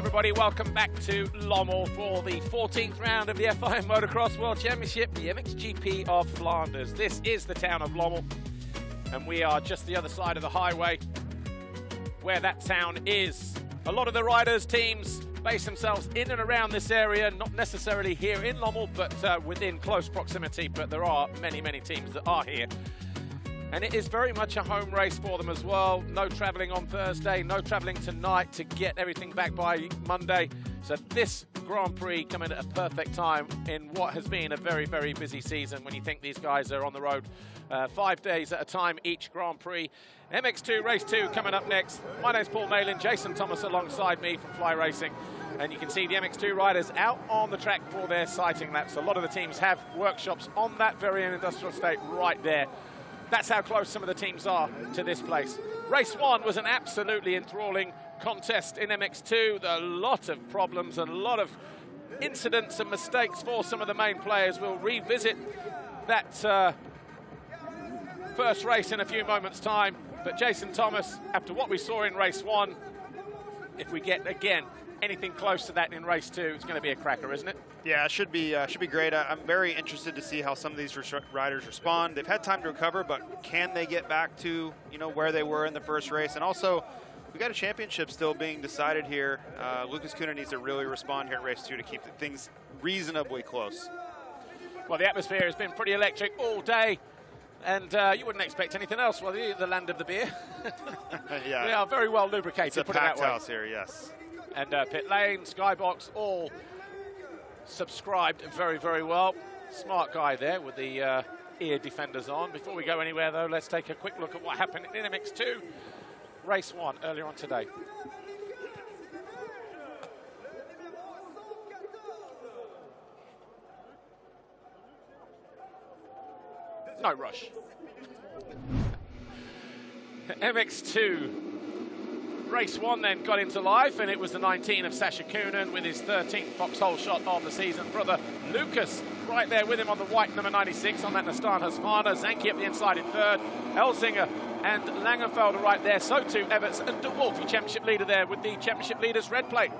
everybody, welcome back to Lommel for the 14th round of the FIM Motocross World Championship, the MXGP of Flanders. This is the town of Lommel, and we are just the other side of the highway where that town is. A lot of the riders' teams base themselves in and around this area, not necessarily here in Lommel, but within close proximity, but there are many, many teams that are here. And it is very much a home race for them as well. No travelling on Thursday, no travelling tonight to get everything back by Monday. So this Grand Prix coming at a perfect time in what has been a very, very busy season when you think these guys are on the road 5 days at a time each Grand Prix. MX2 Race 2 coming up next. My name's Paul Malin, Jason Thomas alongside me from Fly Racing. And you can see the MX2 riders out on the track for their sighting laps. A lot of the teams have workshops on that very industrial estate right there. That's how close some of the teams are to this place. Race 1 was an absolutely enthralling contest in MX2. A lot of problems and a lot of incidents and mistakes for some of the main players. We'll revisit that first race in a few moments' time. But Jason Thomas, after what we saw in race 1, if we get, again, anything close to that in race 2, it's going to be a cracker, isn't it? Yeah, it should be great. I'm very interested to see how some of these riders respond. They've had time to recover, but can they get back to where they were in the first race? And also, we got a championship still being decided here. Lucas Coenen needs to really respond here in race 2 to keep things reasonably close. Well, the atmosphere has been pretty electric all day. And you wouldn't expect anything else, will you? The land of the beer. Yeah. We are very well lubricated. It's a packed house here, yes. And Pit Lane, Skybox, all subscribed very, very well. Smart guy there with the ear defenders on. Before we go anywhere, though, let's take a quick look at what happened in MX2 Race 1 earlier on today. No rush. MX2 Race 1 then got into life, and it was the 19 of Sacha Coenen with his 13th foxhole shot of the season. Brother Lucas right there with him on the white number 96 on that Nastan Husqvarna. Zanke up the inside in third. Elzinga and Laengenfelder right there. So too Everts and De Wolf, your championship leader there with the championship leader's red plate.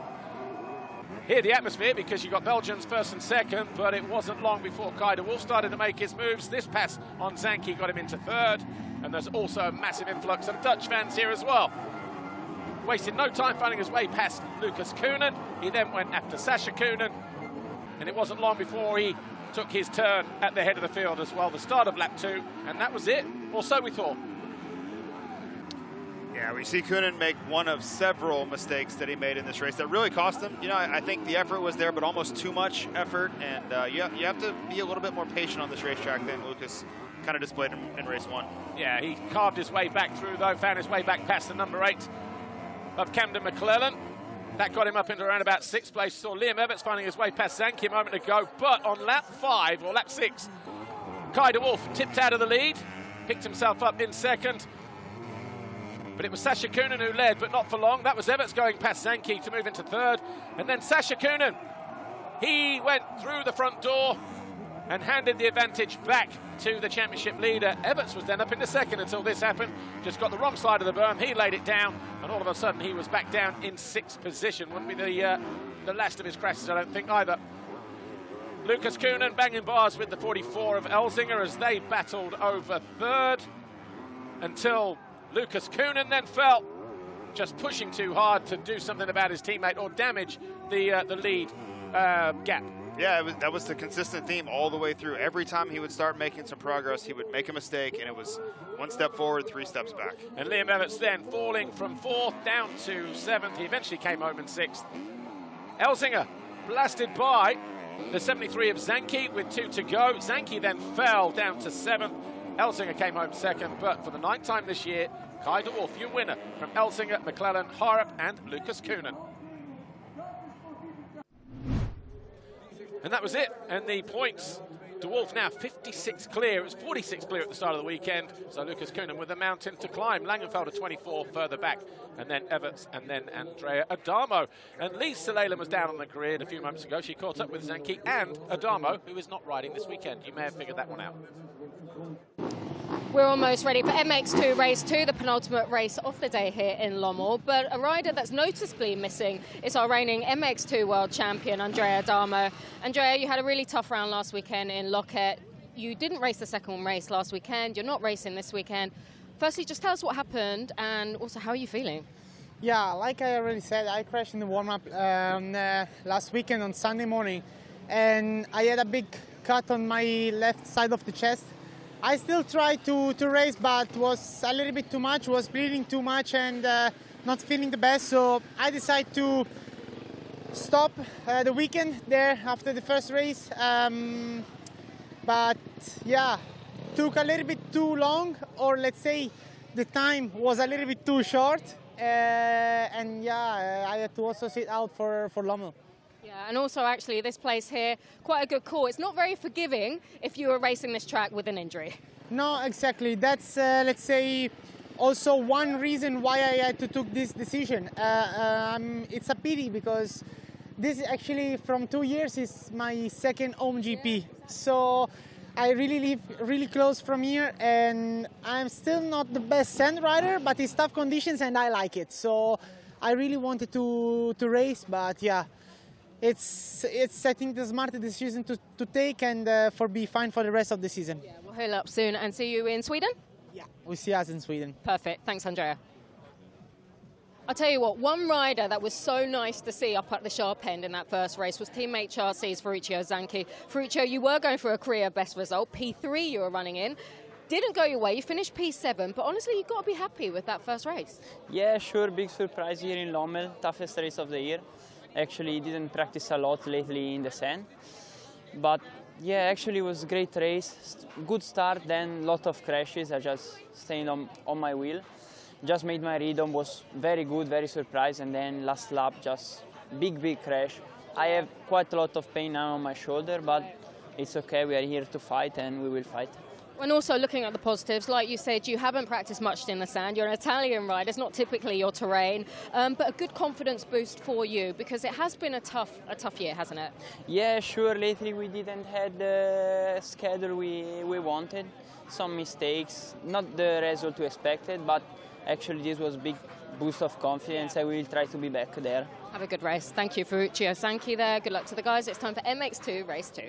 Here the atmosphere, because you got Belgians first and second, but it wasn't long before Kai De Wolf started to make his moves. This pass on Zanke got him into third, and there's also a massive influx of Dutch fans here as well. Wasted no time finding his way past Lucas Coenen. He then went after Sacha Coenen, and it wasn't long before he took his turn at the head of the field as well. The start of lap 2, and that was it, or so we thought. Yeah, we see Coenen make one of several mistakes that he made in this race that really cost him. I think the effort was there, but almost too much effort, and you have to be a little bit more patient on this racetrack than Lucas kind of displayed in race 1. Yeah, he carved his way back through, though, found his way back past the number 8 of Camden McClellan. That got him up into around about 6th place. Saw Liam Everts finding his way past Zanke a moment ago, but on lap 5, or lap 6, Kai De Wolf tipped out of the lead, picked himself up in second. But it was Sacha Coenen who led, but not for long. That was Everts going past Zanke to move into third. And then Sacha Coenen, he went through the front door and handed the advantage back to the championship leader. Everts was then up into second until this happened. Just got the wrong side of the berm. He laid it down, and all of a sudden he was back down in 6th position. Wouldn't be the last of his crashes, I don't think, either. Lucas Coenen banging bars with the 44 of Elzinga as they battled over third until Lucas Coenen then fell, just pushing too hard to do something about his teammate or damage the lead gap. Yeah, that was the consistent theme all the way through. Every time he would start making some progress, he would make a mistake, and it was 1 step forward, 3 steps back. And Liam Everts then falling from 4th down to 7th. He eventually came home in 6th. Elzinga blasted by the 73 of Zanke with 2 to go. Zanke then fell down to 7th. Elzinga came home 2nd, but for the 9th time this year, Kai De Wolf, your winner from Elzinga, McClellan, Harrop, and Lucas Coenen. And that was it, and the points, De Wolf now 56 clear. It was 46 clear at the start of the weekend, so Lucas Coenen with a mountain to climb. Laengenfelder 24 further back, and then Everts, and then Andrea Adamo. And Lee Salalem was down on the grid a few moments ago. She caught up with Zanke and Adamo, who is not riding this weekend. You may have figured that one out. We're almost ready for MX2 Race 2, the penultimate race of the day here in Lommel. But a rider that's noticeably missing is our reigning MX2 World Champion, Andrea Adamo. Andrea, you had a really tough round last weekend in Loket. You didn't race the second race last weekend. You're not racing this weekend. Firstly, just tell us what happened and also how are you feeling? Yeah, like I already said, I crashed in the warm-up last weekend on Sunday morning. And I had a big cut on my left side of the chest. I still tried to race, but was a little bit too much, was bleeding too much and not feeling the best. So I decided to stop the weekend there after the first race. But yeah, took a little bit too long, or let's say the time was a little bit too short. And yeah, I had to also sit out for Lommel. Yeah, and also actually this place here, quite a good call. It's not very forgiving if you were racing this track with an injury. No, exactly. That's, let's say, also one reason why I had to take this decision. It's a pity because this actually from 2 years is my second home GP. So I really live really close from here and I'm still not the best sand rider, but it's tough conditions and I like it. So I really wanted to race, but yeah. It's I think the smartest decision to take and be fine for the rest of the season. Yeah, we'll heal up soon and see you in Sweden? Yeah, we'll see us in Sweden. Perfect. Thanks, Andrea. I'll tell you what, one rider that was so nice to see up at the sharp end in that first race was Team HRC's Ferruccio Zanchi. Ferruccio, you were going for a career best result, P3 you were running in. Didn't go your way, you finished P7, but honestly, you've got to be happy with that first race. Yeah, sure, big surprise here in Lommel, toughest race of the year. Actually, didn't practice a lot lately in the sand. But yeah, actually it was a great race. Good start, then lot of crashes. I just stayed on my wheel. Just made my rhythm, was very good, very surprised. And then last lap, just big crash. I have quite a lot of pain now on my shoulder, but it's okay. We are here to fight and we will fight. And also looking at the positives, like you said, you haven't practiced much in the sand. You're an Italian rider. It's not typically your terrain, but a good confidence boost for you because it has been a tough year, hasn't it? Yeah, sure. Lately we didn't have the schedule we wanted. Some mistakes, not the result we expected, but actually this was a big boost of confidence. I will try to be back there. Have a good race. Thank you, Ferruccio Zanchi there. Good luck to the guys. It's time for MX2 Race 2.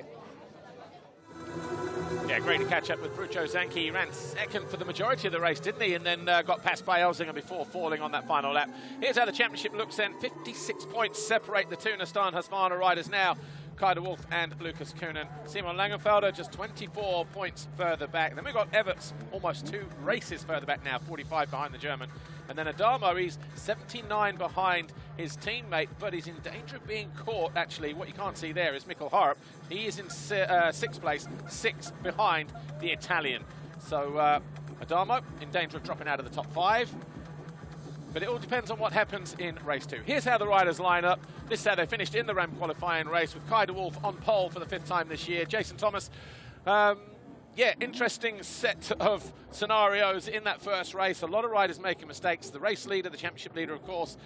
Yeah, great to catch up with Ferruccio Zanchi. He ran second for the majority of the race, didn't he? And then got passed by Elzinga before falling on that final lap. Here's how the championship looks then. 56 points separate the two Nastan Husqvarna riders now. Kai de Wolf and Lucas Coenen. Simon Laengenfelder just 24 points further back. Then we've got Everts almost 2 races further back now, 45 behind the German. And then Adamo, he's 79 behind his teammate, but he's in danger of being caught. Actually, what you can't see there is Mikkel Harp. He is in 6th place, 6 behind the Italian. So Adamo in danger of dropping out of the top 5. But it all depends on what happens in race 2. Here's how the riders line up. This is how they finished in the Ram qualifying race with Kai de Wolf on pole for the 5th time this year. Jason Thomas, yeah, interesting set of scenarios in that first race. A lot of riders making mistakes. The race leader, the championship leader, of course,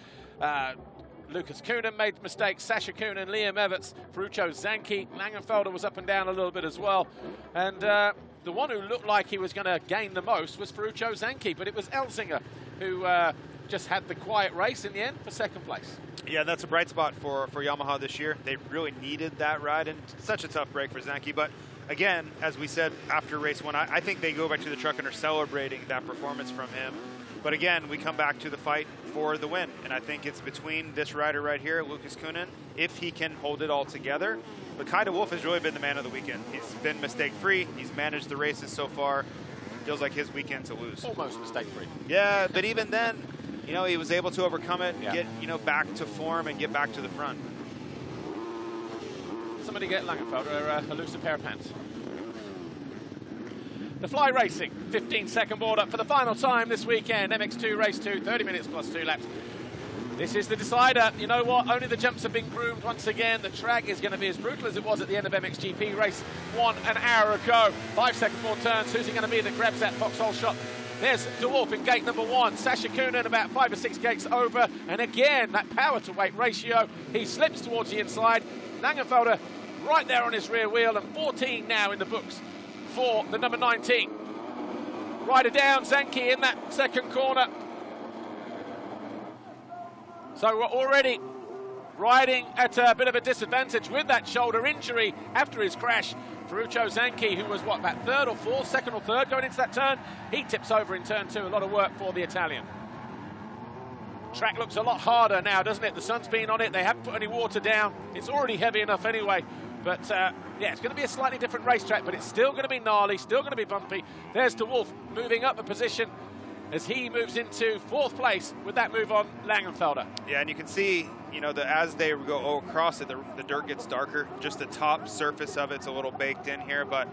Lucas Coenen made mistakes. Sacha Coenen, Liam Everts, Ferruccio Zanchi. Laengenfelder was up and down a little bit as well. And the one who looked like he was going to gain the most was Ferruccio Zanchi, but it was Elzinga who just had the quiet race in the end for 2nd place. Yeah, that's a bright spot for Yamaha this year. They really needed that ride, and such a tough break for Zanchi. But again, as we said after race 1, I think they go back to the truck and are celebrating that performance from him. But again, we come back to the fight for the win, and I think it's between this rider right here, Lucas Coenen, if he can hold it all together. But Kai de Wolf has really been the man of the weekend. He's been mistake-free. He's managed the races so far. Feels like his weekend to lose. Almost mistake-free. Yeah, but even then, you know, he was able to overcome it, get, you know, back to form and get back to the front. Somebody get Laengenfelder a looser pair of pants. The Fly Racing 15-second board up for the final time this weekend. MX2 Race 2, 30 minutes plus 2 laps. This is the decider. You know what? Only the jumps have been groomed once again. The track is going to be as brutal as it was at the end of MXGP Race 1 an hour ago. 5-second more turns. Who's it going to be that grabs that foxhole shot? There's de Wolf in gate number 1. Sacha Coenen about 5 or 6 gates over. And again, that power to weight ratio. He slips towards the inside. Laengenfelder right there on his rear wheel, and 14 now in the books for the number 19. rider down, Zanke in that second corner. So we're already riding at a bit of a disadvantage with that shoulder injury after his crash. Ferruccio Zanke, who was, what, about third or fourth, second or third going into that turn, he tips over in turn two. A lot of work for the Italian. Track looks a lot harder now, doesn't it? The sun's been on it. They haven't put any water down. It's already heavy enough anyway. But, yeah, it's going to be a slightly different racetrack, but it's still going to be gnarly, still going to be bumpy. There's De Wolf moving up a position as he moves into fourth place with that move on Laengenfelder. Yeah, and you can see, you know, as they go across it, the dirt gets darker. Just the top surface of it's a little baked in here. But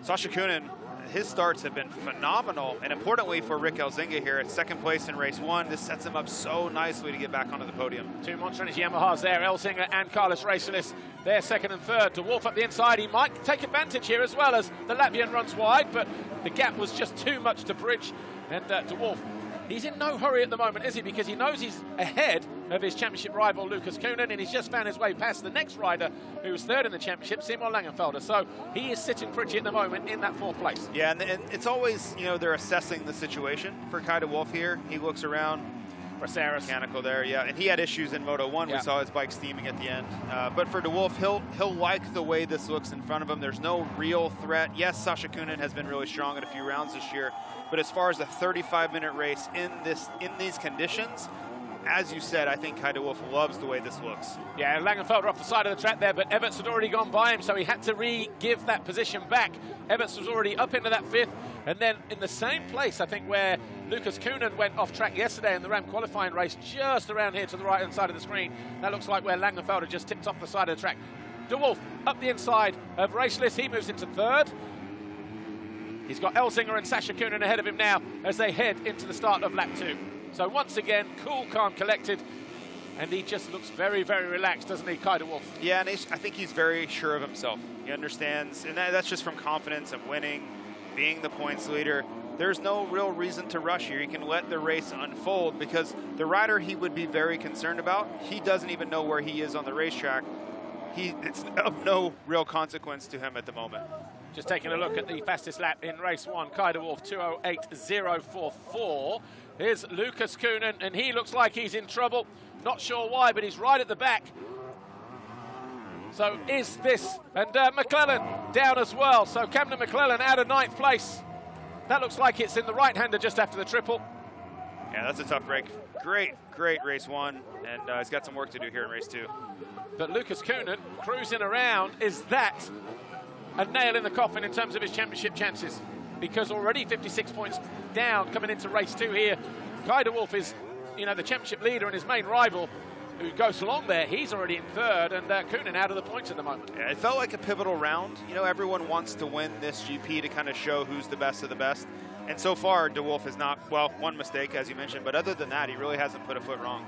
Sacha Coenen, his starts have been phenomenal. And importantly for Rick Elzinga here, at second place in race one, this sets him up so nicely to get back onto the podium. Two Monster Energy Yamahas there, Elzinga and Carlos Racelius. They're second and third. De Wolf up the inside. He might take advantage here as well as the Latvian runs wide, but the gap was just too much to bridge. And De Wolf, he's in no hurry at the moment, is he? Because he knows he's ahead of his championship rival, Lucas Coenen, and he's just found his way past the next rider who's third in the championship, Simon Laengenfelder. So he is sitting pretty at the moment in that fourth place. Yeah, and it's always, you know, they're assessing the situation for Kai De Wolf here. He looks around. Mechanical there, yeah, and he had issues in Moto 1. Yeah. We saw his bike steaming at the end. But for De Wolf, he'll like the way this looks in front of him. There's no real threat. Yes, Sacha Coenen has been really strong in a few rounds this year, but as far as a 35-minute race in these conditions, as you said, I think Kai De Wolf loves the way this looks. Yeah, Laengenfelder off the side of the track there, but Everts had already gone by him, so he had to re-give that position back. Everts was already up into that fifth, and then in the same place, I think, where Lucas Coenen went off track yesterday in the Ram qualifying race, just around here to the right-hand side of the screen. That looks like where Laengenfelder just tipped off the side of the track. De Wolf up the inside of Racelius. He moves into third. He's got Elzinga and Sacha Coenen ahead of him now as they head into the start of lap 2. So once again, cool, calm, collected, and he just looks very, very relaxed, doesn't he, Kai De Wolf? Yeah, and I think he's very sure of himself. He understands, and that's just from confidence and winning, being the points leader. There's no real reason to rush here. He can let the race unfold because the rider he would be very concerned about, he doesn't even know where he is on the racetrack. It's of no real consequence to him at the moment. Just taking a look at the fastest lap in race 1, Kai De Wolf 2:08.044. Here's Lucas Coenen, and he looks like he's in trouble. Not sure why, but he's right at the back. So is this, and McClellan down as well. So Camden McClellan out of 9th place. That looks like it's in the right-hander just after the triple. Yeah, that's a tough break. Great race 1, and he's got some work to do here in race 2. But Lucas Coenen cruising around, is that a nail in the coffin in terms of his championship chances? Because already 56 points down coming into race 2 here. Kai De Wolf is, you know, the championship leader and his main rival who goes along there. He's already in third, and Coenen out of the points at the moment. Yeah, it felt like a pivotal round. You know, everyone wants to win this GP to kind of show who's the best of the best. And so far, De Wolf has not, well, one mistake, as you mentioned, but other than that, he really hasn't put a foot wrong.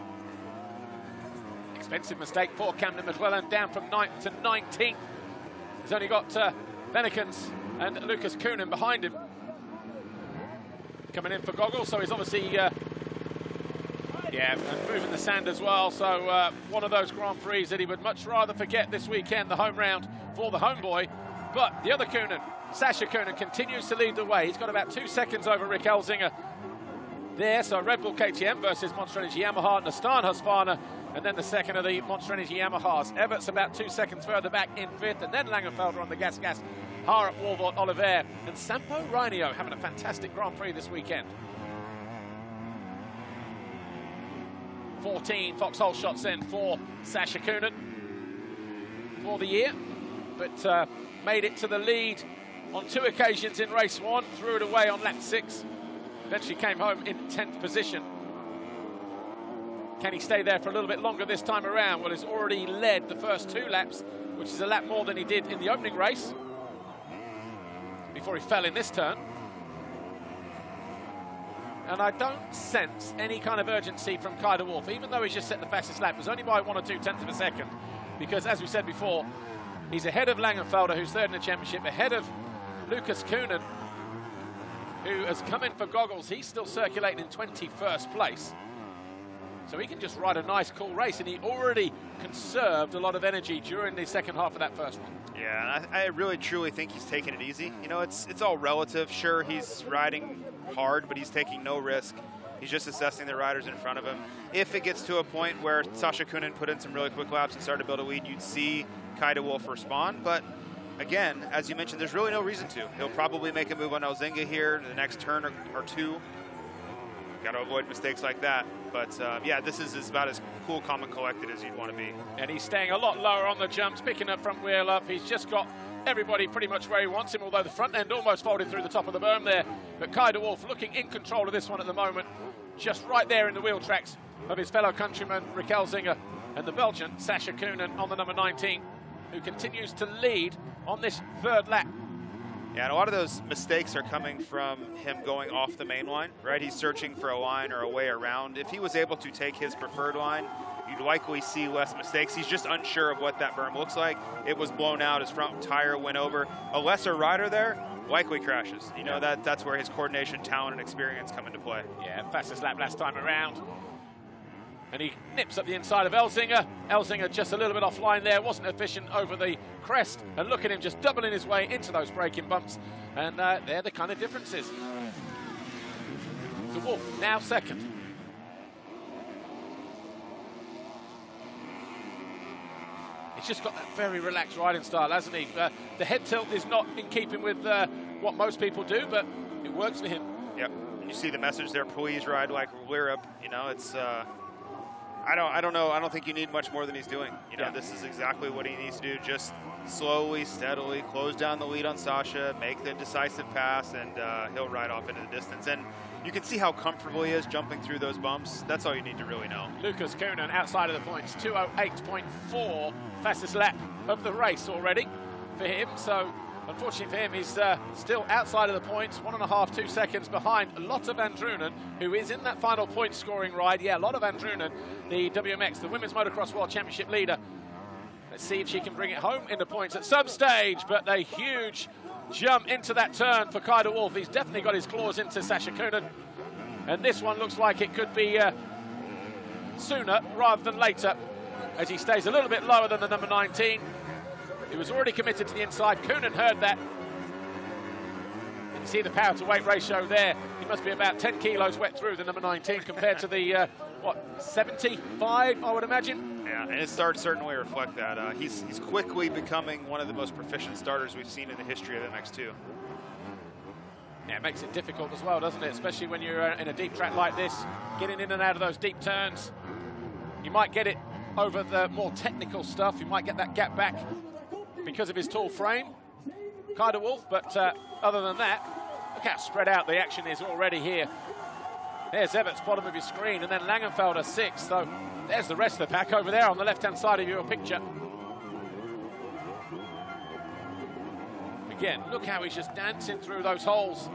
Expensive mistake for Camden McClellan, down from 9th to 19th. He's only got Benekens and Lucas Coenen behind him. Coming in for goggles, so he's obviously, moving the sand as well. So one of those Grand Prix that he would much rather forget this weekend, the home round for the homeboy. But the other Coenen, Sacha Coenen, continues to lead the way. He's got about 2 seconds over Rick Elzinga there. So Red Bull KTM versus Monster Energy Yamaha, Nastan Husqvarna, and then the second of the Monster Energy Yamahas. Everts about 2 seconds further back in 5th, and then Laengenfelder on the gas. Harrop, Warvort, Oliver, and Sampo Reinio having a fantastic Grand Prix this weekend. 14 foxhole shots in for Sacha Coenen for the year, but made it to the lead on 2 occasions in race 1, threw it away on lap 6, eventually came home in 10th position. Can he stay there for a little bit longer this time around? Well, he's already led the first 2 laps, which is a lap more than he did in the opening race before he fell in this turn. And I don't sense any kind of urgency from Kai De Wolf, even though he's just set the fastest lap. It was only by 1 or 2 tenths of a second, because as we said before, he's ahead of Laengenfelder, who's third in the championship, ahead of Lucas Coenen, who has come in for goggles. He's still circulating in 21st place. So he can just ride a nice, cool race, and he already conserved a lot of energy during the second half of that first one. Yeah, and I really, truly think he's taking it easy. You know, it's all relative. Sure, he's riding hard, but he's taking no risk. He's just assessing the riders in front of him. If it gets to a point where Sacha Coenen put in some really quick laps and started to build a lead, you'd see Kai de Wolf respond. But again, as you mentioned, there's really no reason to. He'll probably make a move on Elzinga here in the next turn or two. Got to avoid mistakes like that. But yeah, this is about as cool, calm, and collected as you'd want to be. And he's staying a lot lower on the jumps, picking up front wheel up. He's just got everybody pretty much where he wants him, although the front end almost folded through the top of the berm there. But Kai de Wolf looking in control of this one at the moment, just right there in the wheel tracks of his fellow countryman, Rick Elzinga, and the Belgian, Sacha Coenen, on the number 19, who continues to lead on this third lap. Yeah, and a lot of those mistakes are coming from him going off the main line, right? He's searching for a line or a way around. If he was able to take his preferred line, you'd likely see less mistakes. He's just unsure of what that berm looks like. It was blown out, his front tire went over. A lesser rider there likely crashes. You know, that's where his coordination, talent, and experience come into play. Yeah, fastest lap last time around. And he nips up the inside of Elzinga. Elzinga just a little bit offline there, wasn't efficient over the crest. And look at him just doubling his way into those braking bumps. And they're the kind of differences. So Wolf now second. He's just got that very relaxed riding style, hasn't he? The head tilt is not in keeping with what most people do, but it works for him. Yep. And you see the message there, please ride like Europe. You know, it's... I don't know. I don't think you need much more than he's doing. You know, this is exactly what he needs to do. Just slowly, steadily close down the lead on Sacha, make the decisive pass, and he'll ride off into the distance. And you can see how comfortable he is jumping through those bumps. That's all you need to really know. Lucas Coenen outside of the points, 2:08.4, fastest lap of the race already for him. So unfortunately for him, he's still outside of the points, 1.5, 2 seconds behind Lotte van Drunen, who is in that final point scoring ride. Yeah, Lotte van Drunen, the WMX, the Women's Motocross World Championship leader. Let's see if she can bring it home in the points at some stage, but a huge jump into that turn for Kai de Wolf. He's definitely got his claws into Sacha Coenen. And this one looks like it could be sooner rather than later, as he stays a little bit lower than the number 19. He was already committed to the inside. Coenen heard that. You see the power to weight ratio there. He must be about 10 kilos wet through the number 19 compared to the, 75, I would imagine? Yeah, and his starts certainly reflect that. He's quickly becoming one of the most proficient starters we've seen in the history of MX2. Yeah, it makes it difficult as well, doesn't it? Especially when you're in a deep track like this, getting in and out of those deep turns. You might get it over the more technical stuff. You might get that gap back because of his tall frame, Kai de Wolf, but other than that, look how spread out the action is already here. There's Everts, bottom of your screen, and then Laengenfelder 6th. So there's the rest of the pack over there on the left-hand side of your picture. Again, look how he's just dancing through those holes,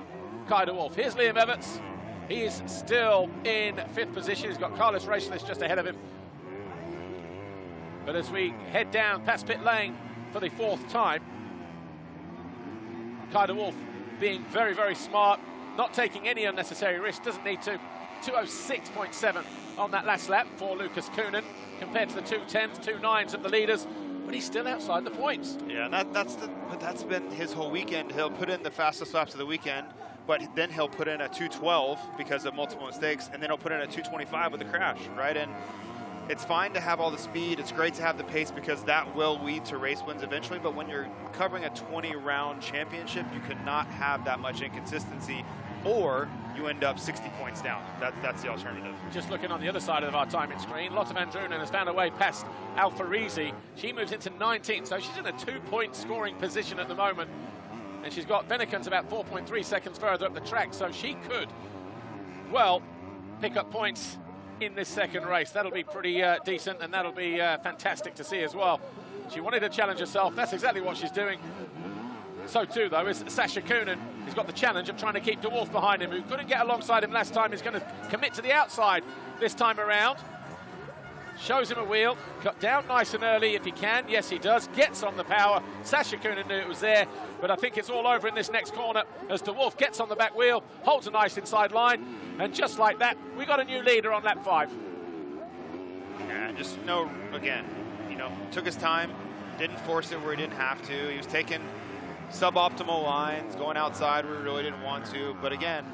Kai de Wolf. Here's Liam Everts. He is still in 5th position. He's got Carlos Racheless just ahead of him. But as we head down past pit lane for the 4th time, Kai de Wolf being very, very smart, not taking any unnecessary risk, doesn't need to. 2:06.7 on that last lap for Lucas Coenen compared to the 2:10s, 2:9s of the leaders, but he's still outside the points. Yeah, and that's been his whole weekend. He'll put in the fastest laps of the weekend, but then he'll put in a 2:12 because of multiple mistakes, and then he'll put in a 2:25 with a crash, right? And it's fine to have all the speed. It's great to have the pace because that will lead to race wins eventually. But when you're covering a 20-round championship, you cannot have that much inconsistency, or you end up 60 points down. That's the alternative. Just looking on the other side of our timing screen, Lotte van Drunen has found a way past Alfarisi. She moves into 19th, so she's in a 2-point scoring position at the moment. And she's got Venekens about 4.3 seconds further up the track, so she could, well, pick up points in this second race. That'll be pretty decent, and that'll be fantastic to see as well. She wanted to challenge herself. That's exactly what she's doing. So too, though, is Sacha Coenen. He's got the challenge of trying to keep de Wolf behind him, who couldn't get alongside him last time. He's going to commit to the outside this time around. Shows him a wheel. Cut down nice and early if he can. Yes, he does. Gets on the power. Sacha Coenen knew it was there, but I think it's all over in this next corner as de Wolf gets on the back wheel, holds a nice inside line, and just like that, we got a new leader on lap 5. Yeah, just no, again, you know, took his time, didn't force it where he didn't have to. He was taking suboptimal lines, going outside where he really didn't want to. But again,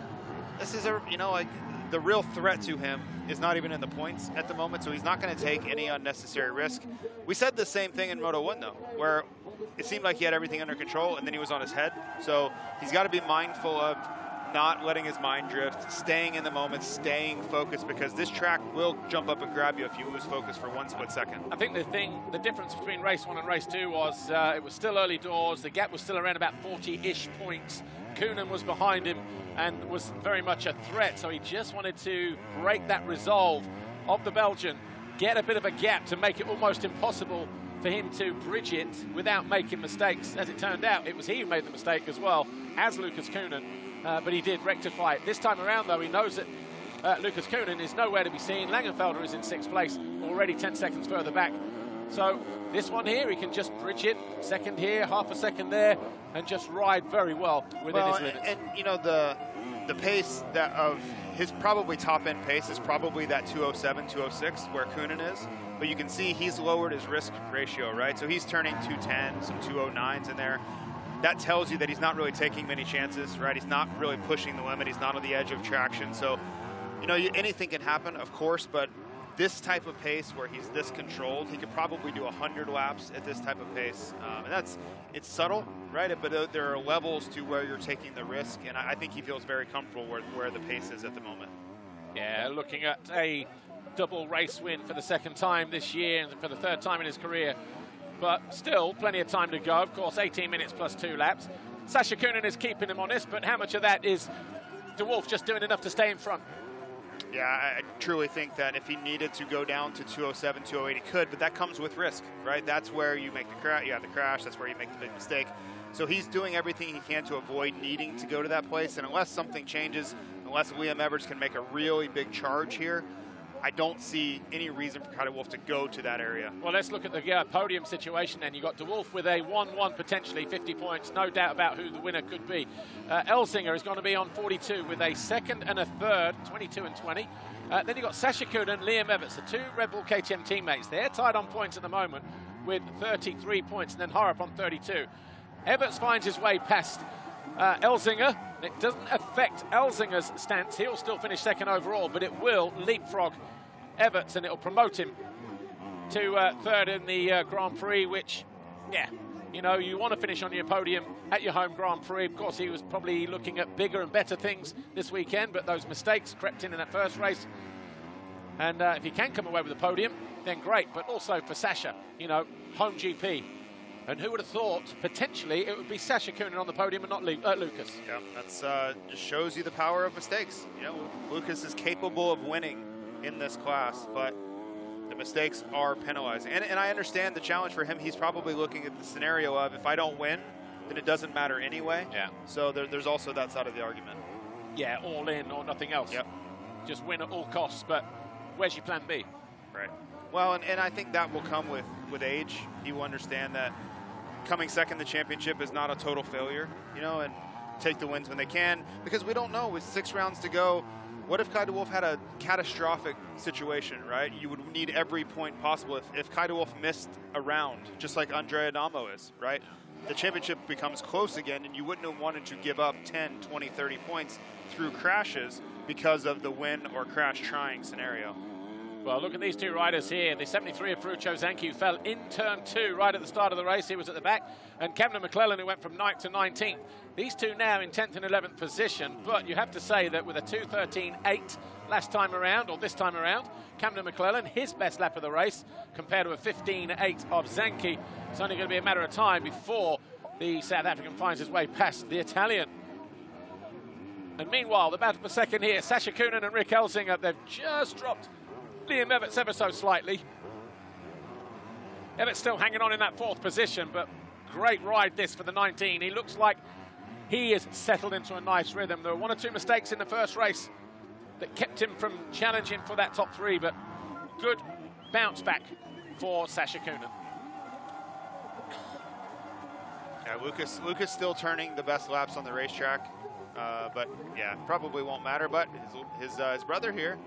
this is a, you know, like the real threat to him is not even in the points at the moment, so he's not going to take any unnecessary risk. We said the same thing in Moto 1 though, where it seemed like he had everything under control and then he was on his head. So he's got to be mindful of not letting his mind drift, staying in the moment, staying focused, because this track will jump up and grab you if you lose focus for 1 split second. I think the difference between race 1 and race 2 was it was still early doors. The gap was still around about 40-ish points. Coenen was behind him and was very much a threat, so he just wanted to break that resolve of the Belgian, get a bit of a gap to make it almost impossible for him to bridge it without making mistakes. As it turned out, it was he who made the mistake as well as Lucas Coenen, but he did rectify it. This time around, though, he knows that Lucas Coenen is nowhere to be seen. Laengenfelder is in 6th place, already 10 seconds further back. So this one here, he can just bridge it, second here, half a second there, and just ride very well within his limits. And you know, the pace that of his probably top end pace is probably that 207, 206 where Coenen is, but you can see he's lowered his risk ratio, right? So he's turning 210, some 209s in there. That tells you that he's not really taking many chances, right? He's not really pushing the limit. He's not on the edge of traction. So, you know, anything can happen, of course, but this type of pace where he's this controlled, he could probably do 100 laps at this type of pace. And it's subtle, right? But there are levels to where you're taking the risk, and I think he feels very comfortable where the pace is at the moment. Yeah, looking at a double race win for the 2nd time this year and for the 3rd time in his career. But still, plenty of time to go. Of course, 18 minutes plus 2 laps. Sacha Coenen is keeping him honest, but how much of that is De Wolf just doing enough to stay in front? Yeah, I truly think that if he needed to go down to 207, 208, he could, but that comes with risk, right? That's where you make the crash, you have the crash, that's where you make the big mistake. So he's doing everything he can to avoid needing to go to that place, and unless something changes, unless Liam Everts can make a really big charge here, I don't see any reason for Kay de Wolf to go to that area. Well, let's look at the podium situation then. You've got De Wolf with a 1-1 potentially, 50 points, no doubt about who the winner could be. Elzinga is going to be on 42 with a 2nd and a 3rd, 22 and 20. Then you've got Sacha Coenen and Liam Everts, the 2 Red Bull KTM teammates. They're tied on points at the moment with 33 points, and then Harrop on 32. Everts finds his way past Elzinga. It doesn't affect Elzinga's stance. He'll still finish 2nd overall, but it will leapfrog Everts, and it'll promote him to 3rd in the Grand Prix, which, yeah, you know, you want to finish on your podium at your home Grand Prix. Of course, he was probably looking at bigger and better things this weekend, but those mistakes crept in that first race. And if he can come away with the podium, then great. But also for Sacha, you know, home GP. And who would have thought, potentially, it would be Sacha Coenen on the podium and not Lucas? Yeah, that's just shows you the power of mistakes. You know, Lucas is capable of winning in this class, but the mistakes are penalizing. And I understand the challenge for him. He's probably looking at the scenario of, if I don't win, then it doesn't matter anyway. Yeah. So there's also that side of the argument. Yeah, all in or nothing else. Yep. Just win at all costs, but where's your plan B? Right. Well, and I think that will come with age. He will understand that coming 2nd in the championship is not a total failure, you know, and take the wins when they can, because we don't know with 6 rounds to go. What if Kay de Wolf had a catastrophic situation, right? You would need every point possible. If Kay de Wolf missed a round, just like Andrea Adamo is, right? The championship becomes close again, and you wouldn't have wanted to give up 10, 20, 30 points through crashes because of the win or crash trying scenario. Well, look at these 2 riders here. The 73 of Ferruccio Zanchi, who fell in turn 2 right at the start of the race. He was at the back. And Camden McClellan, who went from 9th to 19th. These 2 now in 10th and 11th position. But you have to say that with a 2:13.8 last time around, or this time around, Camden McClellan, his best lap of the race, compared to a 15.8 of Zanchi. It's only going to be a matter of time before the South African finds his way past the Italian. And meanwhile, the battle for 2nd here, Sacha Coenen and Rick Elzinga, they've just dropped Liam Everts ever so slightly. Everts still hanging on in that 4th position, but great ride this for the 19. He looks like he is settled into a nice rhythm. There were 1 or 2 mistakes in the first race that kept him from challenging for that top 3, but good bounce back for Sacha Coenen. Yeah, Lucas still turning the best laps on the racetrack, but yeah, probably won't matter. But his brother here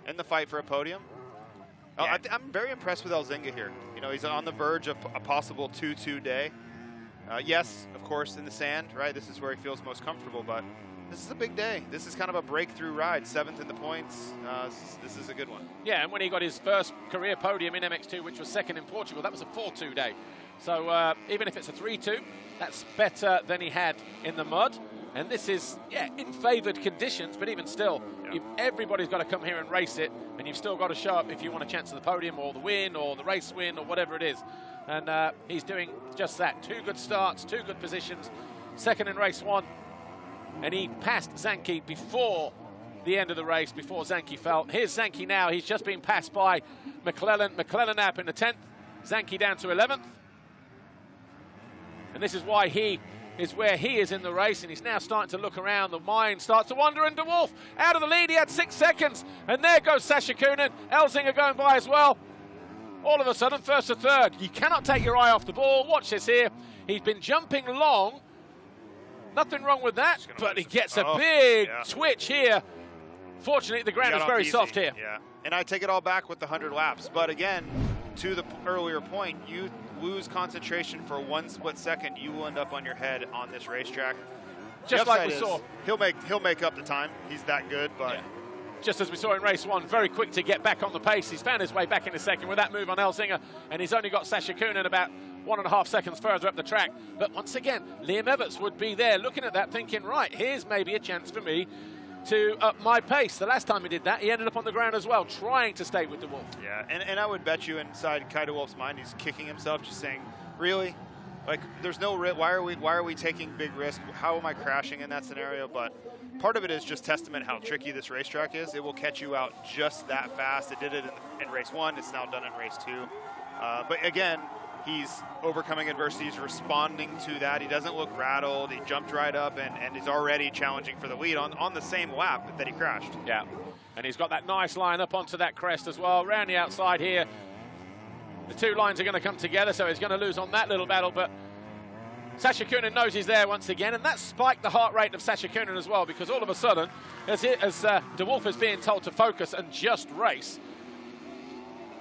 in the fight for a podium. Yeah. I'm very impressed with Elzinga here. You know, he's on the verge of a possible 2-2 day. Yes, of course, in the sand, right? This is where he feels most comfortable, but this is a big day. This is kind of a breakthrough ride, 7th in the points. This is a good one. Yeah, and when he got his first career podium in MX2, which was 2nd in Portugal, that was a 4-2 day. So even if it's a 3-2, that's better than he had in the mud. And this is, yeah, in favoured conditions, but even still, everybody's got to come here and race it, and you've still got to show up if you want a chance at the podium or the win or the race win or whatever it is. And he's doing just that. 2 good starts, 2 good positions, 2nd in race 1. And he passed Zanke before the end of the race, before Zanke fell. Here's Zanke now. He's just been passed by McClellan. McClellan up in the 10th. Zanke down to 11th. And this is why he is where he is in the race, and he's now starting to look around. The mind starts to wander, and De Wolf out of the lead. He had 6 seconds, and there goes Sacha Coenen. Elzinga going by as well. All of a sudden, 1st to 3rd. You cannot take your eye off the ball. Watch this here. He's been jumping long. Nothing wrong with that, but he gets a big twitch here. Fortunately, the ground is very soft here. Yeah, and I take it all back with the 100 laps. But again, to the earlier point, you lose concentration for 1 split second, you will end up on your head on this racetrack. Just like we saw. He'll make up the time. He's that good, but just as we saw in race 1, very quick to get back on the pace. He's found his way back in the second with that move on Elzinga, and he's only got Sacha Coenen about 1.5 seconds further up the track. But once again, Liam Everts would be there looking at that, thinking, right, here's maybe a chance for me to up my pace. The last time he did that, he ended up on the ground as well, trying to stay with De Wolf. Yeah, and I would bet you inside Kai De Wolf's mind, he's kicking himself, just saying, really? Like, there's no risk. Why are we taking big risk? How am I crashing in that scenario? But part of it is just testament how tricky this racetrack is. It will catch you out just that fast. It did it in race 1. It's now done in race 2. But again, he's overcoming adversity. He's responding to that. He doesn't look rattled. He jumped right up and is already challenging for the lead on the same lap that he crashed. Yeah, and he's got that nice line up onto that crest as well. Around the outside here, the 2 lines are going to come together, so he's going to lose on that little battle, but Sacha Coenen knows he's there once again, and that spiked the heart rate of Sacha Coenen as well, because all of a sudden, as De Wolf is being told to focus and just race,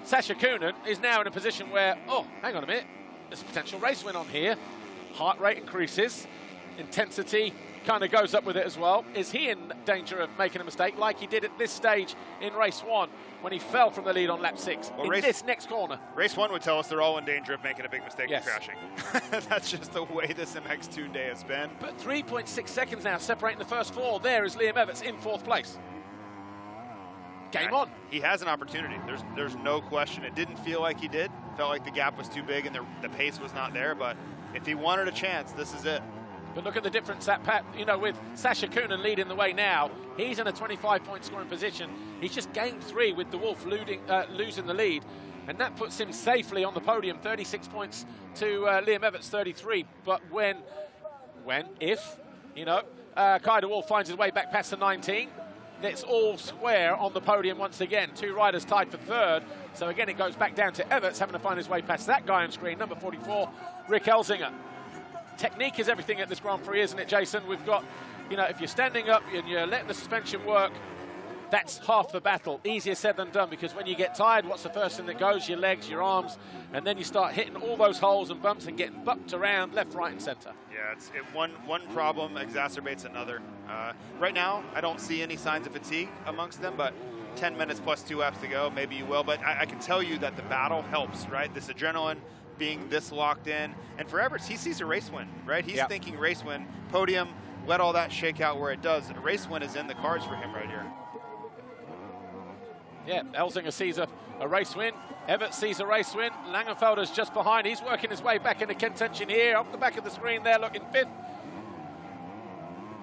Sacha Coenen is now in a position where, oh, hang on a minute, there's a potential race win on here. Heart rate increases, intensity kind of goes up with it as well. Is he in danger of making a mistake like he did at this stage in race 1 when he fell from the lead on lap 6 in this next corner? Race 1 would tell us they're all in danger of making a big mistake and crashing. That's just the way this MX2 day has been. But 3.6 seconds now separating the first 4. There is Liam Everts in 4th place. Game on. He has an opportunity. There's no question. It didn't feel like he did. Felt like the gap was too big and the pace was not there. But if he wanted a chance, this is it. But look at the difference that, with Sacha Coenen leading the way now, he's in a 25-point scoring position. He's just gained 3 with De Wolf losing the lead. And that puts him safely on the podium, 36 points to Liam Everts, 33. But if, Kai De Wolf finds his way back past the 19, it's all square on the podium once again. 2 riders tied for 3rd. So again, it goes back down to Everts having to find his way past that guy on screen, number 44, Rick Elzinga. Technique is everything at this Grand Prix, isn't it, Jason? We've got, if you're standing up and you're letting the suspension work, that's half the battle. Easier said than done, because when you get tired, what's the first thing that goes? Your legs, your arms, and then you start hitting all those holes and bumps and getting bucked around left, right, and center. Yeah, one problem exacerbates another. Right now, I don't see any signs of fatigue amongst them, but 10 minutes plus 2 laps to go, maybe you will. But I can tell you that the battle helps, right? This adrenaline, being this locked in. And for Everts, he sees a race win, right? He's thinking race win, podium, let all that shake out where it does. A race win is in the cards for him right here. Yeah, Elzinga sees a race win. Everts sees a race win. Laengenfelder's just behind. He's working his way back into contention here. Off the back of the screen there, looking 5th.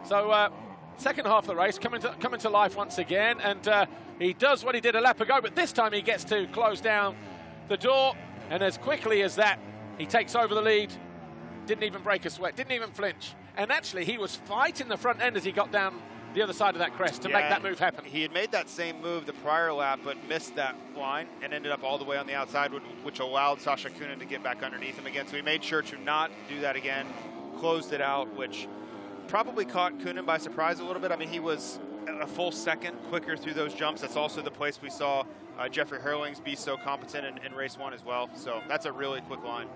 So second half of the race coming to life once again. And he does what he did a lap ago, but this time he gets to close down the door. And as quickly as that, he takes over the lead. Didn't even break a sweat, didn't even flinch. And actually, he was fighting the front end as he got down the other side of that crest to make that move happen. He had made that same move the prior lap, but missed that line and ended up all the way on the outside, which allowed Sacha Coenen to get back underneath him again. So he made sure to not do that again, closed it out, which probably caught Coenen by surprise a little bit. I mean, he was a full second quicker through those jumps. That's also the place we saw Jeffrey Herlings be so competent in race 1 as well. So that's a really quick line.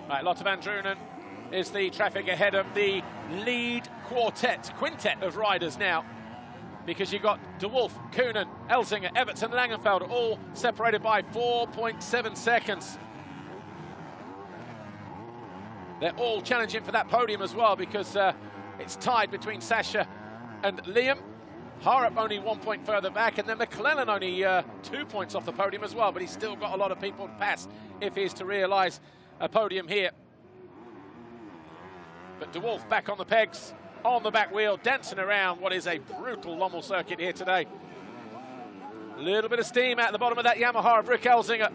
All right, Lotte van Drunen is the traffic ahead of the lead quintet of riders now, because you've got De Wolf, Coenen, Elzinga, Everts and Laengenfelder all separated by 4.7 seconds. They're all challenging for that podium as well, because it's tied between Sacha and Liam. Harrop only 1 point further back, and then McClellan only 2 points off the podium as well, but he's still got a lot of people to pass if he is to realise a podium here. But De Wolf back on the pegs, on the back wheel, dancing around what is a brutal Lommel circuit here today. A little bit of steam at the bottom of that Yamaha of Rick Elzinga.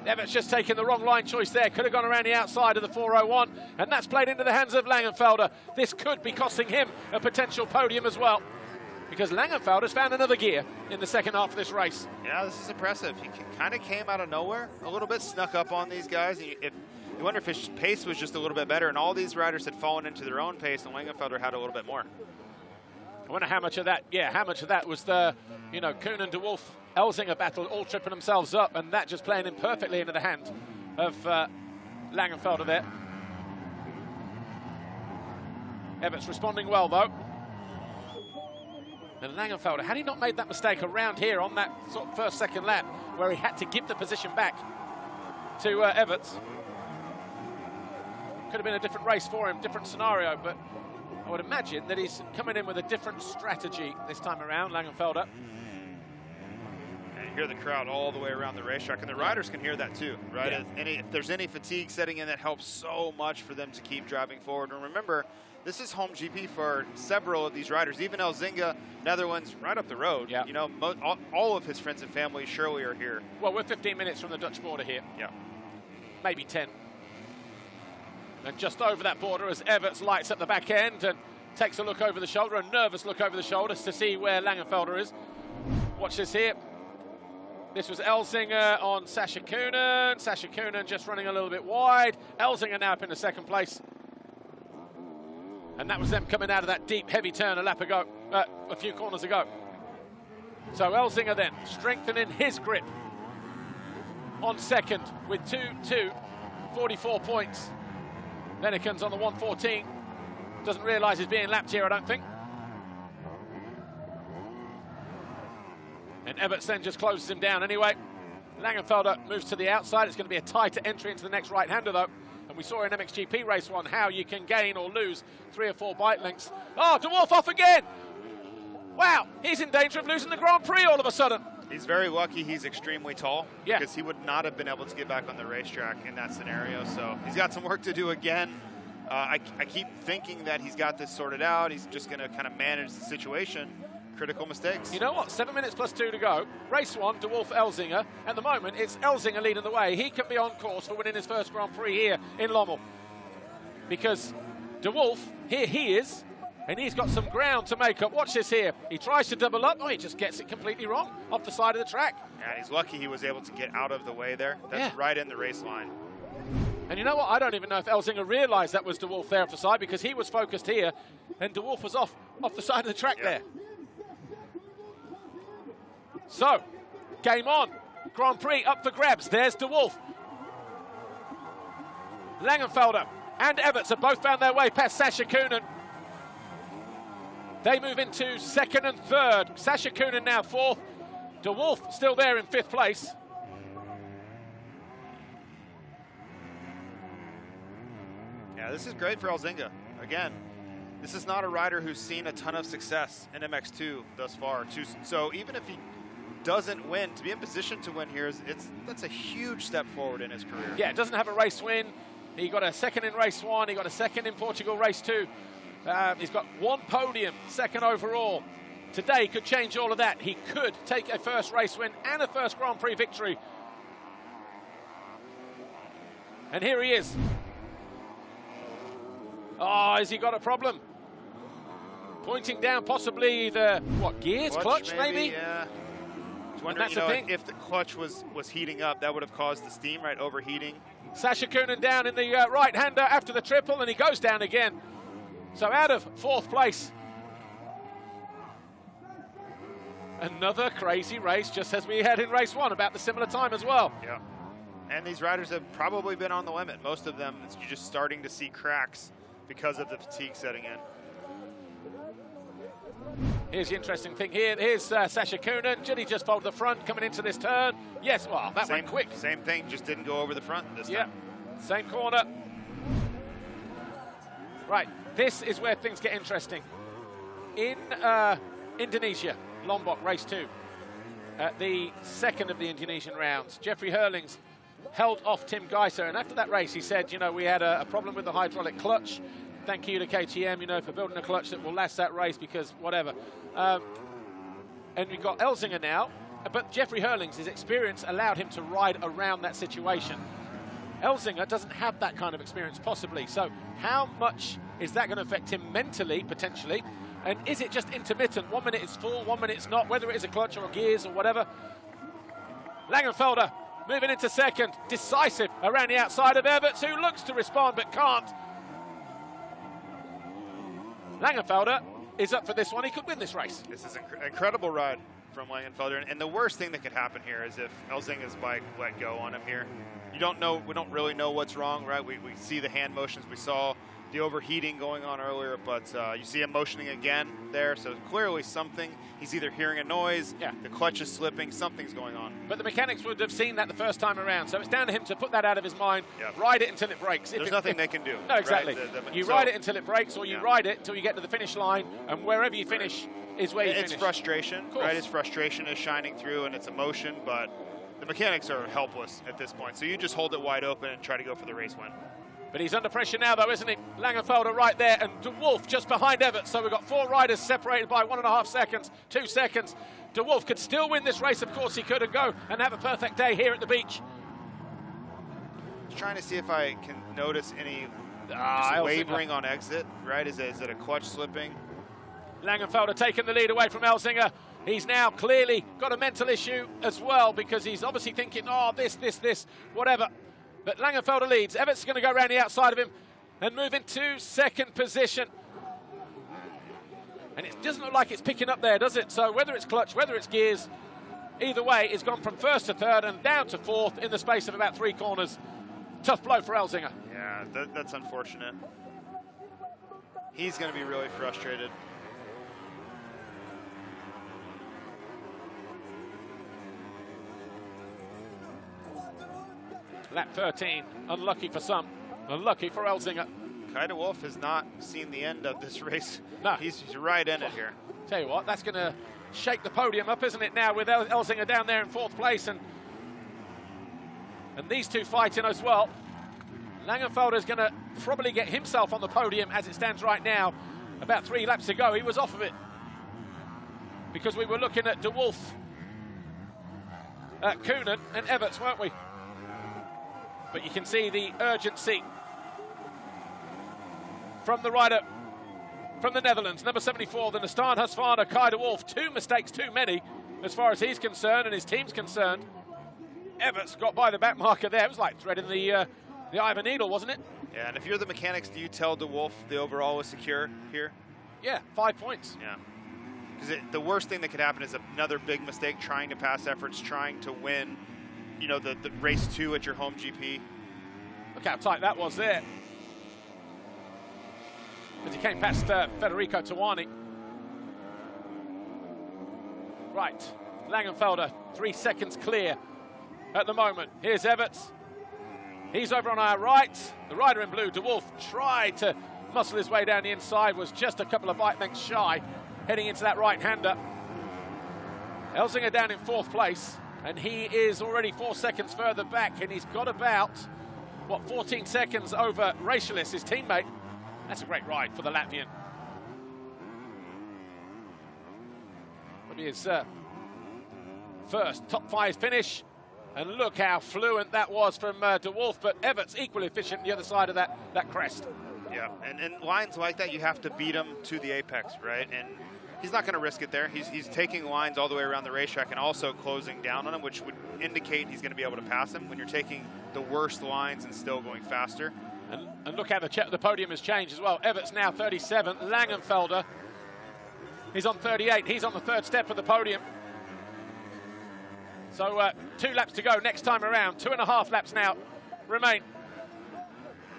Everts just taking the wrong line choice there. Could have gone around the outside of the 401, and that's played into the hands of Laengenfelder. This could be costing him a potential podium as well, because Laengenfelder's found another gear in the second half of this race. Yeah, this is impressive. He kind of came out of nowhere a little bit, snuck up on these guys. You wonder if his pace was just a little bit better, and all these riders had fallen into their own pace, and Laengenfelder had a little bit more. I wonder how much of that, how much of that was the, Coenen, De Wolf, Elzinga battle all tripping themselves up, and that just playing in perfectly into the hand of Laengenfelder there. Everts responding well, though. And Laengenfelder, had he not made that mistake around here on that sort of first, second lap, where he had to give the position back to Everts, could have been a different race for him, different scenario, but I would imagine that he's coming in with a different strategy this time around, Laengenfelder. And you hear the crowd all the way around the racetrack, and the riders can hear that too, right? Yeah. If there's any fatigue setting in, that helps so much for them to keep driving forward. And remember, this is home GP for several of these riders, even Elzinga, Netherlands, right up the road. Yeah. All of his friends and family surely are here. Well, we're 15 minutes from the Dutch border here. Yeah. Maybe 10. And just over that border as Everts lights up the back end and takes a look over the shoulder, a nervous look over the shoulders to see where Laengenfelder is. Watch this here. This was Elzinga on Sacha Coenen. Sacha Coenen just running a little bit wide. Elzinga now up in the second place. And that was them coming out of that deep, heavy turn a lap ago, a few corners ago. So Elzinga then strengthening his grip on second with 44 points. Lenneken's on the 114. Doesn't realise he's being lapped here, I don't think. And Everts then just closes him down anyway. Laengenfelder moves to the outside. It's going to be a tighter entry into the next right-hander, though. And we saw in MXGP race 1 how you can gain or lose 3 or 4 bike lengths. Oh, De Wolf off again! Wow, he's in danger of losing the Grand Prix all of a sudden. He's very lucky he's extremely tall, yeah, because he would not have been able to get back on the racetrack in that scenario. So he's got some work to do again. I keep thinking that he's got this sorted out. He's just going to kind of manage the situation. Critical mistakes. You know what? 7 minutes plus 2 to go. Race 1, De Wolf, Elzinga. At the moment, it's Elzinga leading the way. He can be on course for winning his first Grand Prix here in Lommel, because De Wolf, here he is, and he's got some ground to make up. Watch this here. He tries to double up. Oh, he just gets it completely wrong off the side of the track. And he's lucky he was able to get out of the way there. That's right in the race line. And you know what? I don't even know if Elzinga realised that was De Wolf there off the side, because he was focused here, and De Wolf was off the side of the track there. So, game on. Grand Prix up for grabs. There's De Wolf. Laengenfelder and Everts have both found their way past Sacha Coenen. They move into second and third. Sacha Coenen now 4th. De Wolf still there in 5th place. Yeah, this is great for Elzinga. Again, this is not a rider who's seen a ton of success in MX2 thus far. So even if he doesn't win, to be in position to win here, that's a huge step forward in his career. Yeah, doesn't have a race win. He got a second in race 1. He got a second in Portugal race 2. He's got 1 podium, 2nd overall. Today could change all of that. He could take a first race win and a first Grand Prix victory. And here he is. Oh, has he got a problem? Pointing down possibly the, gears? Clutch maybe? Yeah. Wondering, if the clutch was heating up, that would have caused the steam, right? Overheating. Sacha Coenen down in the right-hander after the triple, and he goes down again. So out of 4th place. another crazy race, just as we had in race 1, about the similar time as well. Yeah. And these riders have probably been on the limit. Most of them, you're just starting to see cracks because of the fatigue setting in. Here's the interesting thing here. Here's Sacha Coenen. Did he just fold the front coming into this turn? Yes, well, that went quick. Same thing, just didn't go over the front this time. Same corner. Right, this is where things get interesting. In Indonesia, Lombok, race 2, at the second of the Indonesian rounds, Jeffrey Hurlings held off Tim Geiser, and after that race he said, you know, we had a problem with the hydraulic clutch. Thank you to KTM, you know, for building a clutch that will last that race, because whatever. And we've got Elzinga now, but Jeffrey Hurlings, his experience allowed him to ride around that situation. Elzinga doesn't have that kind of experience, possibly. So how much is that going to affect him mentally, potentially? And is it just intermittent? 1 minute it's full, 1 minute it's not, whether it is a clutch or gears or whatever. Laengenfelder moving into second, decisive around the outside of Everts, who looks to respond but can't. Laengenfelder is up for this one. He could win this race. This is an incredible ride from Laengenfelder. And the worst thing that could happen here is if Elzinga's bike let go on him here. You don't know, we don't really know what's wrong, right? We see the hand motions. We saw the overheating going on earlier, but you see him motioning again there. So clearly something, he's either hearing a noise, the clutch is slipping, something's going on. But the mechanics would have seen that the first time around. So it's down to him to put that out of his mind, ride it until it breaks. There's nothing they can do. No, exactly. Right? You ride it until it breaks, or you ride it until you get to the finish line, and wherever you finish is where you finish. It's frustration, right? His frustration is shining through, and it's emotion, but the mechanics are helpless at this point. So you just hold it wide open and try to go for the race win. But he's under pressure now, though, isn't he? Laengenfelder right there, and De Wolf just behind Everts. So we've got 4 riders separated by 1.5 seconds, 2 seconds. De Wolf could still win this race, of course he could, and go and have a perfect day here at the beach. Just trying to see if I can notice any wavering on exit, right? Is it a clutch slipping? Laengenfelder taking the lead away from Elzinga. He's now clearly got a mental issue as well, because he's obviously thinking, oh, this, whatever. But Laengenfelder leads. Everts is going to go around the outside of him and move into second position. And it doesn't look like it's picking up there, does it? So whether it's clutch, whether it's gears, either way, it's gone from first to third and down to fourth in the space of about 3 corners. Tough blow for Elzinga. Yeah, that's unfortunate. He's going to be really frustrated. Lap 13, unlucky for some, unlucky for Elzinga. Kai de Wolf has not seen the end of this race. No. He's right in it here. Tell you what, that's going to shake the podium up, isn't it, now, with Elzinga down there in 4th place, and these two fighting as well. Laengenfelder is going to probably get himself on the podium as it stands right now. About 3 laps ago, he was off of it, because we were looking at De Wolf, Coenen and Everts, weren't we? But you can see the urgency from the rider from the Netherlands, number 74, the Nastan Husqvarna, Kai de Wolf. 2 mistakes too many as far as he's concerned and his team's concerned. Everts got by the back marker there. It was like threading the eye of a needle, wasn't it? Yeah, and if you're the mechanics, do you tell de Wolf the overall is secure here? Yeah, 5 points. Yeah. Because the worst thing that could happen is another big mistake, trying to pass efforts, trying to win, you know, the race 2 at your home GP. Look how tight that was there. As he came past Federico Tawani. Right, Laengenfelder, 3 seconds clear at the moment. Here's Everts. He's over on our right. The rider in blue, De Wolf, tried to muscle his way down the inside, was just a couple of bike lengths shy, heading into that right-hander. Elzinga down in 4th place, and he is already 4 seconds further back, and he's got about, what, 14 seconds over Racialis, his teammate. That's a great ride for the Latvian. Maybe his first top 5 finish, and look how fluent that was from De Wolf, but Everts equally efficient the other side of that crest. Yeah, and lines like that, you have to beat them to the apex, right? And he's not going to risk it there. He's taking lines all the way around the racetrack and also closing down on him, which would indicate he's going to be able to pass him when you're taking the worst lines and still going faster. And look how the podium has changed as well. Everts now 37, Laengenfelder, he's on 38. He's on the 3rd step of the podium. So 2 laps to go next time around. 2.5 laps now remain.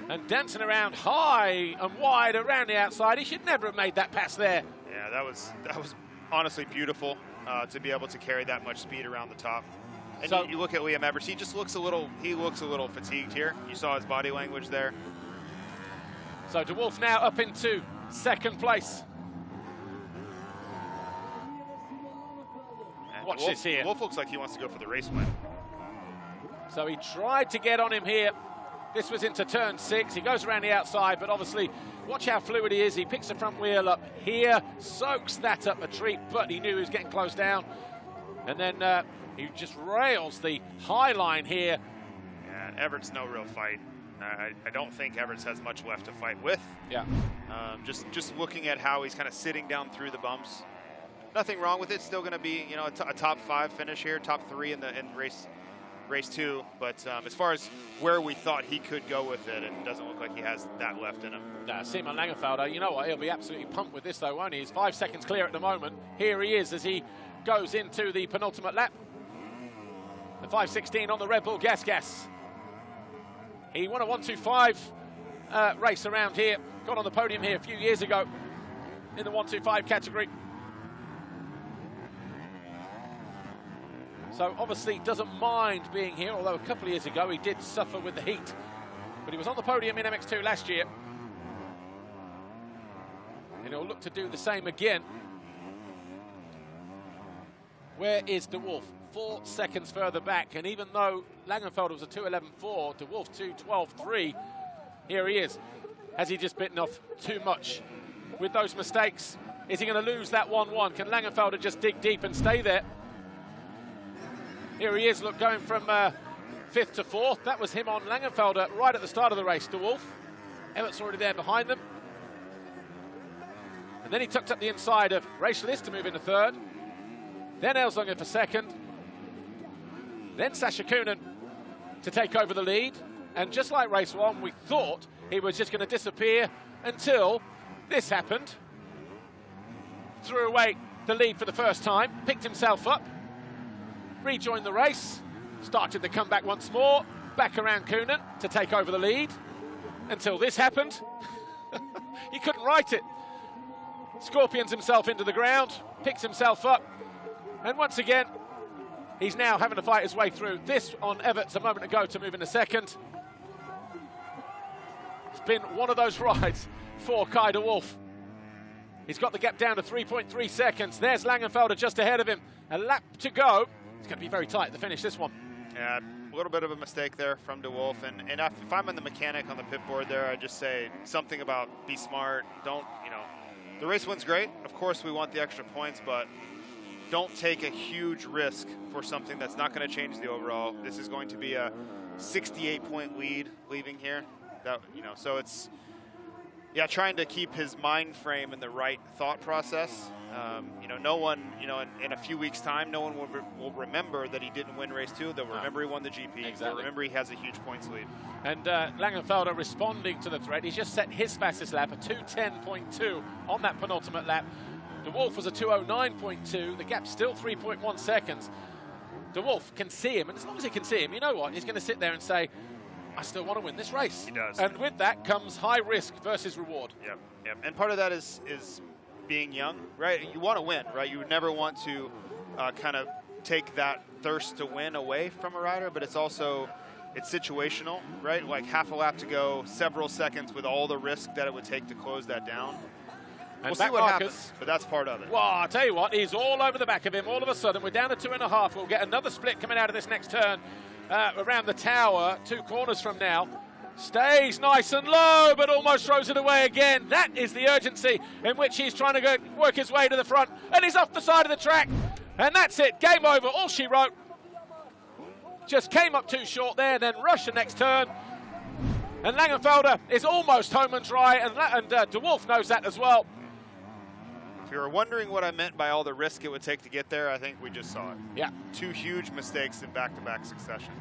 And dancing around high and wide around the outside. He should never have made that pass there. Yeah, that was honestly beautiful to be able to carry that much speed around the top. And so, you look at Liam Everts, he just looks a little fatigued here. You saw his body language there. So De Wolf now up into 2nd place. And Watch this here. De Wolf looks like he wants to go for the race win. So he tried to get on him here. This was into turn 6. He goes around the outside, but obviously, watch how fluid he is. He picks the front wheel up here, soaks that up a treat, but he knew he was getting close down. And then he just rails the high line here. Yeah, Everts no real fight. I don't think Everts has much left to fight with. Yeah. Just looking at how he's kind of sitting down through the bumps. Nothing wrong with it. Still going to be, you know, a top 5 finish here, top 3 in race 2. But as far as where we thought he could go with it, it doesn't look like he has that left in him. Simon Laengenfelder, you know what? He'll be absolutely pumped with this, though, won't he? He's 5 seconds clear at the moment. Here he is as he goes into the penultimate lap. The 5:16 on the Red Bull Gas. He won a 1:25 race around here. Got on the podium here a few years ago in the 1:25 category. So obviously doesn't mind being here, although a couple of years ago he did suffer with the heat. But he was on the podium in MX2 last year. And he'll look to do the same again. Where is De Wolf? 4 seconds further back, and even though Laengenfelder was a 2:11.4, De Wolf 2:12.3, here he is. Has he just bitten off too much with those mistakes? Is he going to lose that 1-1? Can Laengenfelder just dig deep and stay there? Here he is, look, going from 5th to 4th. That was him on Laengenfelder right at the start of the race, De Wolf. Everts already there behind them. And then he tucked up the inside of Racialist to move into 3rd. Then Elzinga for 2nd. Then Sacha Coenen to take over the lead. And just like race 1, we thought he was just going to disappear until this happened. Threw away the lead for the first time, picked himself up, rejoined the race, started the comeback once more, back around Coenen to take over the lead until this happened. He couldn't write it. Scorpions himself into the ground, picks himself up, and once again, he's now having to fight his way through. This on Everts a moment ago to move into 2nd. It's been one of those rides for Kai De Wolf. He's got the gap down to 3.3 seconds. There's Laengenfelder just ahead of him. A lap to go. It's going to be very tight to finish this one. Yeah, a little bit of a mistake there from De Wolf. And if I'm in the mechanic on the pit board there, I just say something about be smart. Don't, you know, the race win's great. Of course, we want the extra points, but don't take a huge risk for something that's not going to change the overall. This is going to be a 68-point lead leaving here. That, you know, so it's, yeah, trying to keep his mind frame in the right thought process. You know, no one, you know, in a few weeks' time, no one will remember that he didn't win race 2. They'll remember he won the GP. Exactly. They'll remember he has a huge points lead. And Laengenfelder responding to the threat. He's just set his fastest lap, a 2:10.2 on that penultimate lap. De Wolf was a 2:09.2. The gap's still 3.1 seconds. De Wolf can see him, and as long as he can see him, you know what? He's going to sit there and say, I still want to win this race. He does. And with that comes high risk versus reward. Yep, yep. And part of that is being young, right? You want to win, right? You would never want to kind of take that thirst to win away from a rider, but it's also, it's situational, right? Like half a lap to go, several seconds with all the risk that it would take to close that down. And we'll see what happens, but that's part of it. Well, I'll tell you what, he's all over the back of him. All of a sudden, we're down to 2.5. We'll get another split coming out of this next turn around the tower, 2 corners from now. Stays nice and low, but almost throws it away again. That is the urgency in which he's trying to work his way to the front. And he's off the side of the track. And that's it. Game over. All she wrote. Just came up too short there, then rushed the next turn. And Laengenfelder is almost home and dry, and De Wolf knows that as well. If you were wondering what I meant by all the risk it would take to get there, I think we just saw it. Yeah. 2 huge mistakes in back-to-back succession.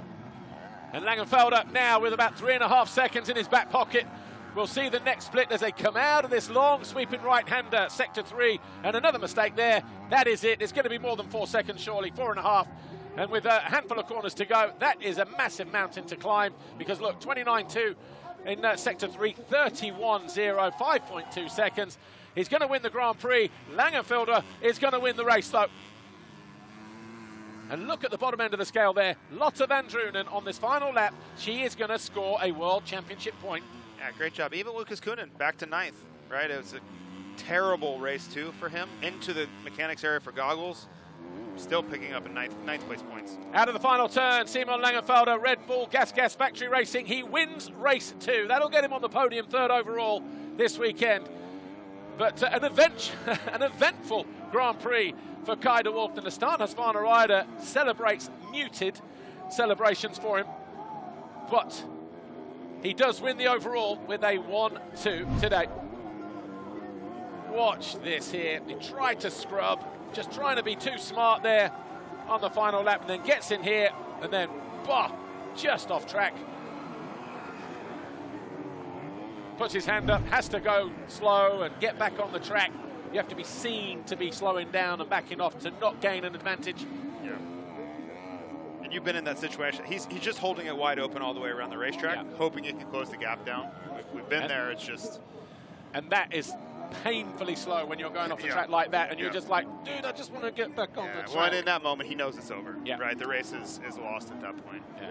And Laengenfelder now with about 3.5 seconds in his back pocket. We'll see the next split as they come out of this long sweeping right-hander, sector 3, and another mistake there. That is it. It's going to be more than 4 seconds, surely, 4.5. And with a handful of corners to go, that is a massive mountain to climb, because look, 29.2 in sector 3, 31.0, 5.2 seconds. He's going to win the Grand Prix. Laengenfelder is going to win the race, though. And look at the bottom end of the scale there. Lotte van Drunen on this final lap. She is going to score a World Championship point. Yeah, great job. Even Lucas Coenen back to 9th, right? It was a terrible race, too, for him. Into the mechanics area for goggles. Still picking up in ninth place points. Out of the final turn, Simon Laengenfelder, Red Bull Gas Factory Racing. He wins race 2. That'll get him on the podium, 3rd overall this weekend. But an eventful Grand Prix for Kai de Wolf. And the Stanhuisvana rider celebrates muted celebrations for him. But he does win the overall with a 1-2 today. Watch this here. He tried to scrub, just trying to be too smart there on the final lap, and then gets in here, and then, just off track. Puts his hand up, has to go slow and get back on the track. You have to be seen to be slowing down and backing off to not gain an advantage. Yeah. And you've been in that situation. He's just holding it wide open all the way around the racetrack, hoping he can close the gap down. We've been there, it's just... And that is painfully slow when you're going off the track like that, and you're just like, dude, I just want to get back on the track. Well, and in that moment, he knows it's over, right? The race is lost at that point. Yeah.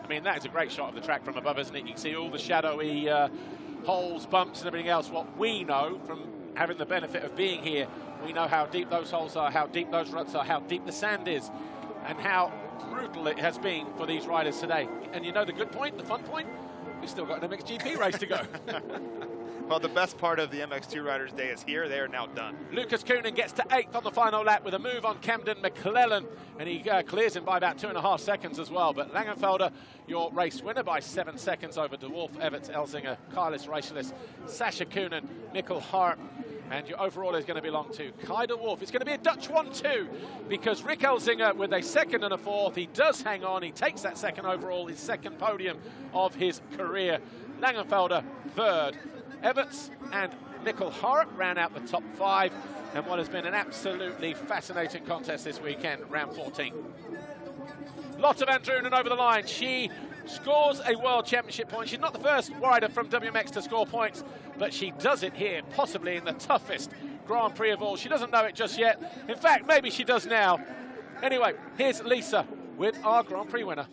I mean, that is a great shot of the track from above, isn't it? You can see all the shadowy holes, bumps, and everything else. What we know from having the benefit of being here, we know how deep those holes are, how deep those ruts are, how deep the sand is, and how brutal it has been for these riders today. And you know the good point, the fun point? We've still got an MXGP race to go. Well, the best part of the MX2 riders' day is here. They are now done. Lucas Coenen gets to 8th on the final lap with a move on Camden McClellan, and he clears him by about 2.5 seconds as well. But Laengenfelder, your race winner by 7 seconds over De Wolf, Everts, Elzinga, Carlos Reichelis, Sacha Coenen, Mikkel Hart, and your overall is going to belong to Kai de Wolf. It's going to be a Dutch 1-2 because Rick Elzinga with a 2nd and a 4th. He does hang on. He takes that 2nd overall, his 2nd podium of his career. Laengenfelder 3rd. Everts and Mikkel Hart ran out the top 5, and what has been an absolutely fascinating contest this weekend, round 14. Lotte van Drunen over the line. She scores a World Championship point. She's not the first rider from WMX to score points, but she does it here, possibly in the toughest Grand Prix of all. She doesn't know it just yet. In fact, maybe she does now. Anyway, here's Lisa with our Grand Prix winner.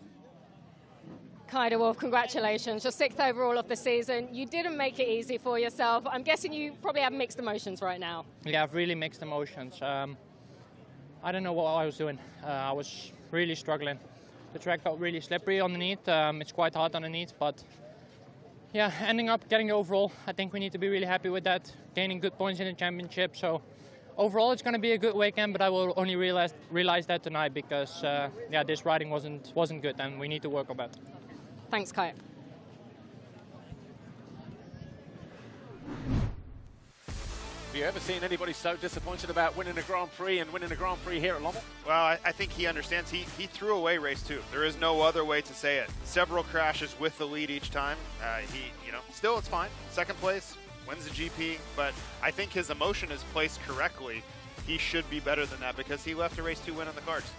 Kai de Wolf, congratulations. Your 6th overall of the season. You didn't make it easy for yourself. I'm guessing you probably have mixed emotions right now. Yeah, I've really mixed emotions. I don't know what I was doing. I was really struggling. The track felt really slippery underneath. It's quite hard underneath, but yeah, ending up getting the overall. I think we need to be really happy with that, gaining good points in the championship. So overall, it's going to be a good weekend, but I will only realize that tonight because yeah, this riding wasn't good, and we need to work on that. Thanks, Kai. Have you ever seen anybody so disappointed about winning a Grand Prix and winning a Grand Prix here at Lommel? Well, I think he understands. He threw away race 2. There is no other way to say it. Several crashes with the lead each time. Still it's fine. 2nd place, wins the GP, but I think his emotion is placed correctly. He should be better than that because he left a race 2 win on the cards.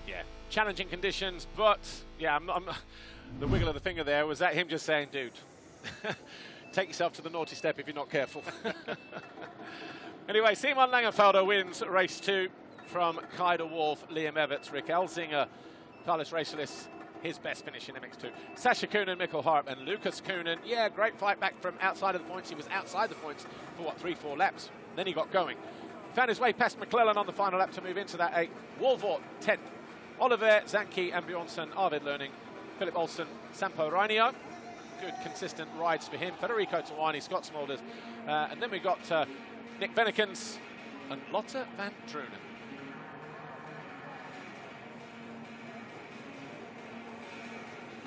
Yeah, challenging conditions, but yeah, the wiggle of the finger there, was that him just saying, dude, take yourself to the naughty step if you're not careful. Anyway, Simon Laengenfelder wins race 2 from Kai de Wolf, Liam Everts, Rick Elzinga, Carlos Reichelis, his best finish in MX2. Sacha Coenen, Mikkel Hart, and Lucas Coenen. Yeah, great fight back from outside of the points. He was outside the points for, 3-4 laps. Then he got going. Found his way past McClellan on the final lap to move into that 8. Wolvort, 10th. Oliver, Zanke, and Bjornsson, Arvid Learning, Philip Olsen, Sampo Rainio. Good, consistent rides for him. Federico Tawani, Scott Smulders. And then we got Nick Venekens and Lotte van Drunen.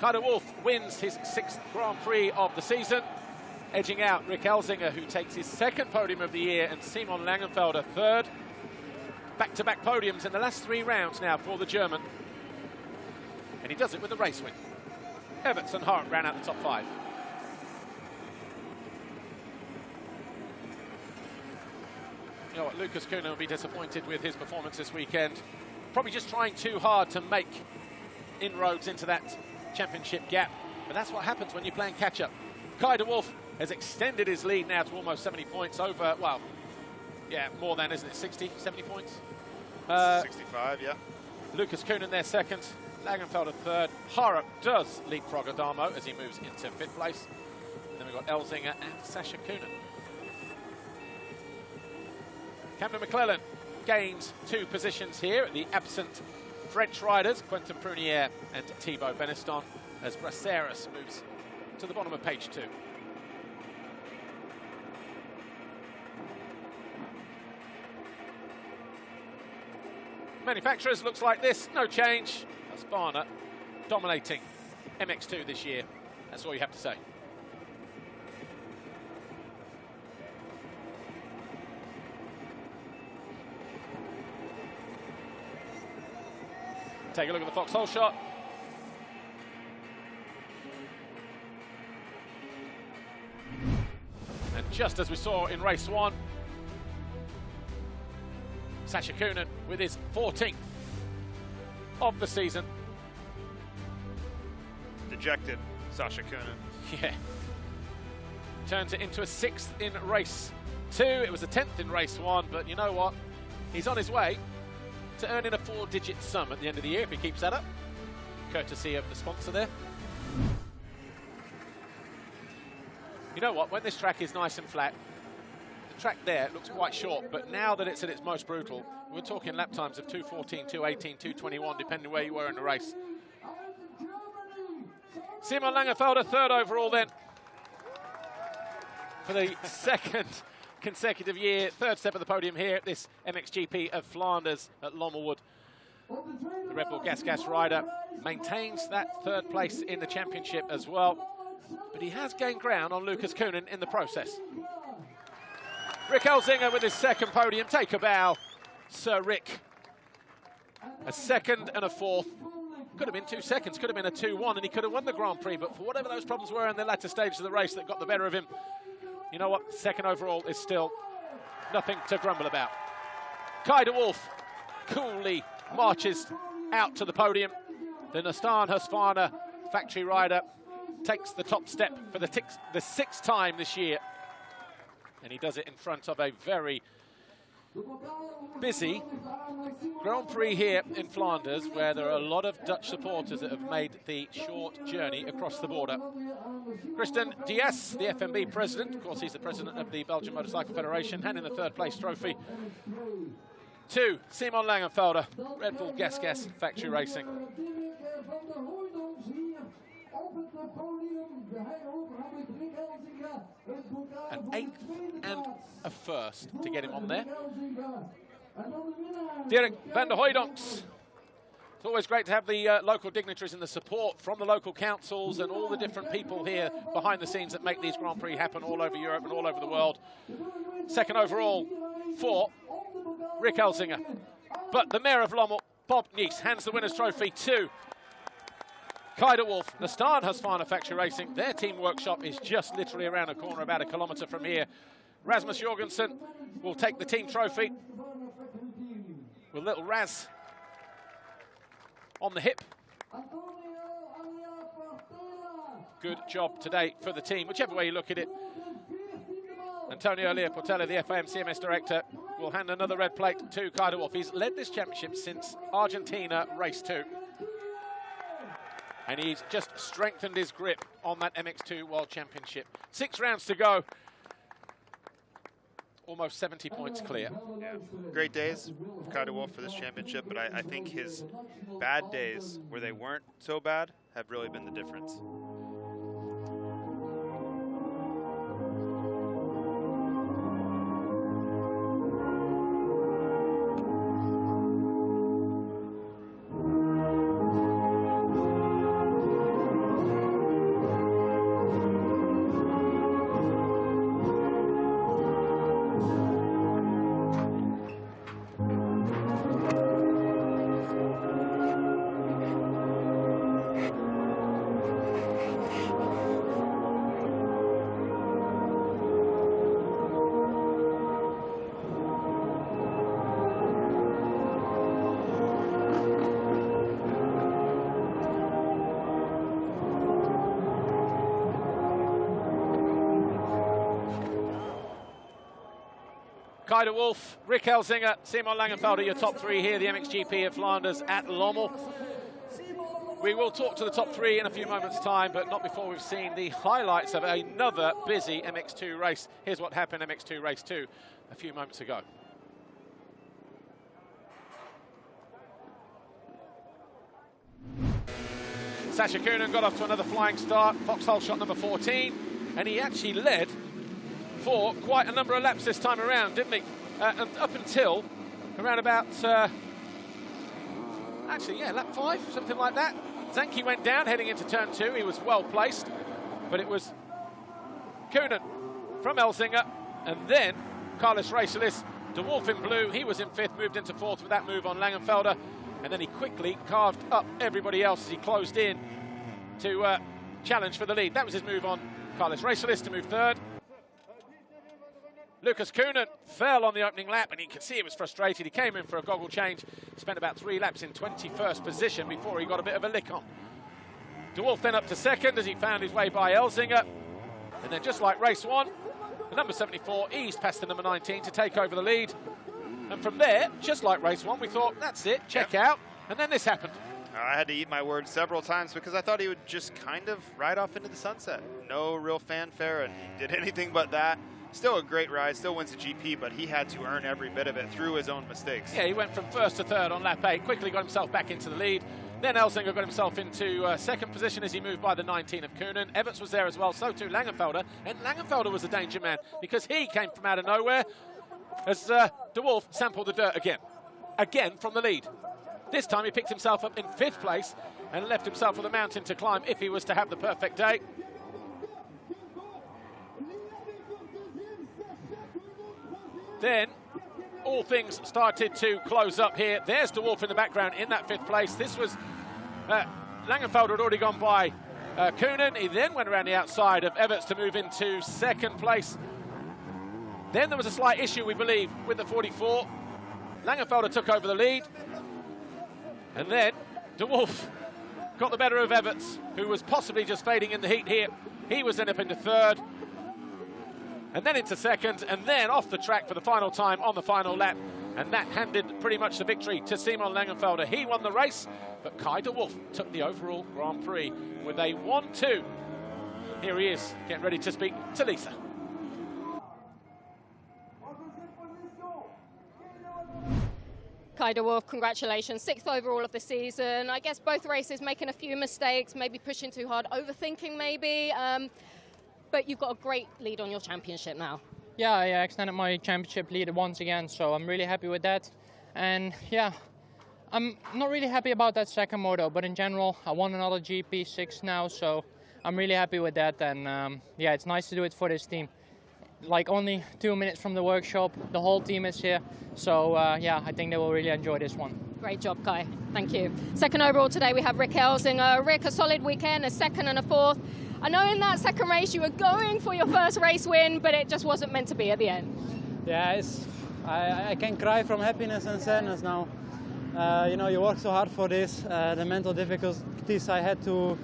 Kai de Wolf wins his 6th Grand Prix of the season, edging out Rick Elzinga, who takes his 2nd podium of the year, and Simon Laengenfelder 3rd. Back-to-back podiums in the last 3 rounds now for the German. And he does it with a race win. Everts and Hart ran out the top 5. You know what, Lucas Coenen will be disappointed with his performance this weekend. Probably just trying too hard to make inroads into that championship gap. But that's what happens when you're playing catch-up. Kai de Wolf has extended his lead now to almost 70 points over, well, yeah, more than, isn't it, 60, 70 points? 65, yeah. Lucas Coenen there second, Laengenfelder third. Hara does leapfrog Adamo as he moves into fifth place. Then we've got Elzinga and Sacha Coenen. Camden McClellan gains 2 positions here at the absent French riders, Quentin Prunier and Thibaut Beneston, as Braceras moves to the bottom of page 2. Manufacturers looks like this, no change. Husqvarna dominating MX2 this year. That's all you have to say. Take a look at the foxhole shot. And just as we saw in race 1, Sacha Coenen with his 14th of the season. Dejected Sacha Coenen. Yeah. Turns it into a 6th in race 2. It was a 10th in race 1, but you know what? He's on his way to earning a 4-digit sum at the end of the year if he keeps that up. Courtesy of the sponsor there. You know what? When this track is nice and flat, the track there looks quite short, but now that it's at its most brutal, we're talking lap times of 2:14, 2:18, 2:21, depending where you were in the race. Simon Laengenfelder, third overall then, for the second consecutive year. Third step of the podium here at this MXGP of Flanders at Lommelwood. The Red Bull Gas rider maintains that third place in the championship as well, but he has gained ground on Lucas Coenen in the process. Rick Elzinga with his second podium. Take a bow, Sir Rick. A second and a 4th. Could have been 2 seconds, could have been a 2-1, and he could have won the Grand Prix, but for whatever those problems were in the latter stages of the race that got the better of him, you know what? Second overall is still nothing to grumble about. Kai de Wolf coolly marches out to the podium. The Nastan Husqvarna factory rider takes the top step for the 6th time this year. And he does it in front of a very busy Grand Prix here in Flanders, where there are a lot of Dutch supporters that have made the short journey across the border. Christian Diaz, the FMB president, of course he's the president of the Belgian Motorcycle Federation, handing the 3rd place trophy to Simon Laengenfelder, Red Bull Gas Factory Racing. An 8th and a 1st to get him on there. Dirk van der Hooijdonks. It's always great to have the local dignitaries and the support from the local councils and all the different people here behind the scenes that make these Grand Prix happen all over Europe and all over the world. Second overall for Rick Elzinga. But the Mayor of Lommel, Bob Nies, hands the winner's trophy to Kai de Wolf, the Nastan Husqvarna Factory Racing. Their team workshop is just literally around the corner, about 1 kilometre from here. Rasmus Jorgensen will take the team trophy with little Raz on the hip. Good job today for the team, whichever way you look at it. Antonio Leoportella, the FIM CMS director, will hand another red plate to Kai de Wolf. He's led this championship since Argentina race 2. And he's just strengthened his grip on that MX2 World Championship. 6 rounds to go. Almost 70 points clear. Yeah. Great days for Kai de Wolf for this championship, but I think his bad days, where they weren't so bad, have really been the difference. Kai de Wolf, Rick Elzinga, Simon Laengenfelder, your top three here, the MXGP of Flanders at Lommel. We will talk to the top three in a few moments' time, but not before we've seen the highlights of another busy MX2 race. Here's what happened in MX2 Race 2 a few moments ago. Sacha Coenen got off to another flying start, foxhole shot number 14, and he actually led for quite a number of laps this time around, didn't he? And up until around about, lap 5, something like that. Zanke went down heading into turn 2. He was well placed, but it was Coenen from Elzinga, and then Carlos Racelis, de Wolf in blue. He was in 5th, moved into 4th with that move on Laengenfelder, and then he quickly carved up everybody else as he closed in to challenge for the lead. That was his move on Carlos Racelis to move 3rd. Lucas Coenen fell on the opening lap, and you can see he was frustrated. He came in for a goggle change, spent about 3 laps in 21st position before he got a bit of a lick on. De Wolf then up to 2nd as he found his way by Elzinga. And then just like race 1, the number 74 eased past the number 19 to take over the lead. And from there, just like race 1, we thought, that's it, check out. And then this happened. I had to eat my words several times because I thought he would just kind of ride off into the sunset. No real fanfare, and he did anything but that. Still a great ride, still wins the GP, but he had to earn every bit of it through his own mistakes. Yeah, he went from 1st to 3rd on lap 8, quickly got himself back into the lead. Then Elzinga got himself into 2nd position as he moved by the 19 of Coenen. Everts was there as well, so too Laengenfelder. And Laengenfelder was a danger man because he came from out of nowhere as de Wolf sampled the dirt again. Again from the lead. This time he picked himself up in 5th place and left himself with a mountain to climb if he was to have the perfect day. Then all things started to close up here. There's de Wolf in the background in that 5th place. This was Laengenfelder had already gone by Coenen. He then went around the outside of Everts to move into 2nd place. Then there was a slight issue, we believe, with the 44. Laengenfelder took over the lead. And then de Wolf got the better of Everts, who was possibly just fading in the heat here. He was then up into 3rd. And then into 2nd, and then off the track for the final time on the final lap. And that handed pretty much the victory to Simon Laengenfelder. He won the race, but Kai de Wolf took the overall Grand Prix with a 1-2. Here he is, getting ready to speak to Lisa. Kai de Wolf, congratulations. 6th overall of the season. I guess both races making a few mistakes, maybe pushing too hard, overthinking maybe. But you've got a great lead on your championship now. Yeah, I extended my championship lead once again, so I'm really happy with that. And yeah, I'm not really happy about that 2nd moto, but in general, I won another GP6 now, so I'm really happy with that. And yeah, it's nice to do it for this team. Like only 2 minutes from the workshop, the whole team is here. So yeah, I think they will really enjoy this one. Great job, Kai. Thank you. 2nd overall today, we have Rick Elzinga. Rick, a solid weekend, a 2nd and a 4th. I know in that 2nd race you were going for your 1st race win, but it just wasn't meant to be at the end. Yeah, I can cry from happiness and sadness now. You know, you work so hard for this. The mental difficulties I had to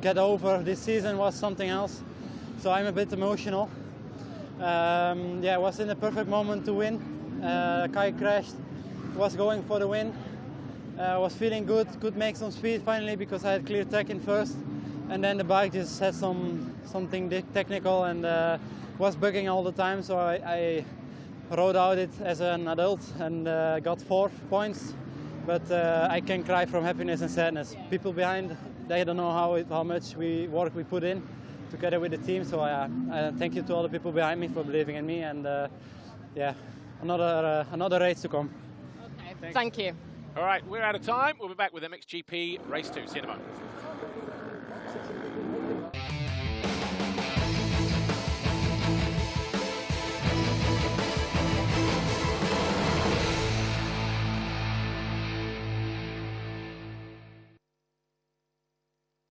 get over this season was something else. So I'm a bit emotional. Yeah, I was in the perfect moment to win. Kai crashed, was going for the win. Was feeling good, could make some speed finally because I had clear tech in 1st. And then the bike just had something technical and was bugging all the time. So I rode out it as an adult and got 4 points. But I can cry from happiness and sadness. People behind, they don't know how much work we put in together with the team. So I thank you to all the people behind me for believing in me. And yeah, another race to come. Okay, thank you. All right, we're out of time. We'll be back with MXGP Race 2. See you in a moment.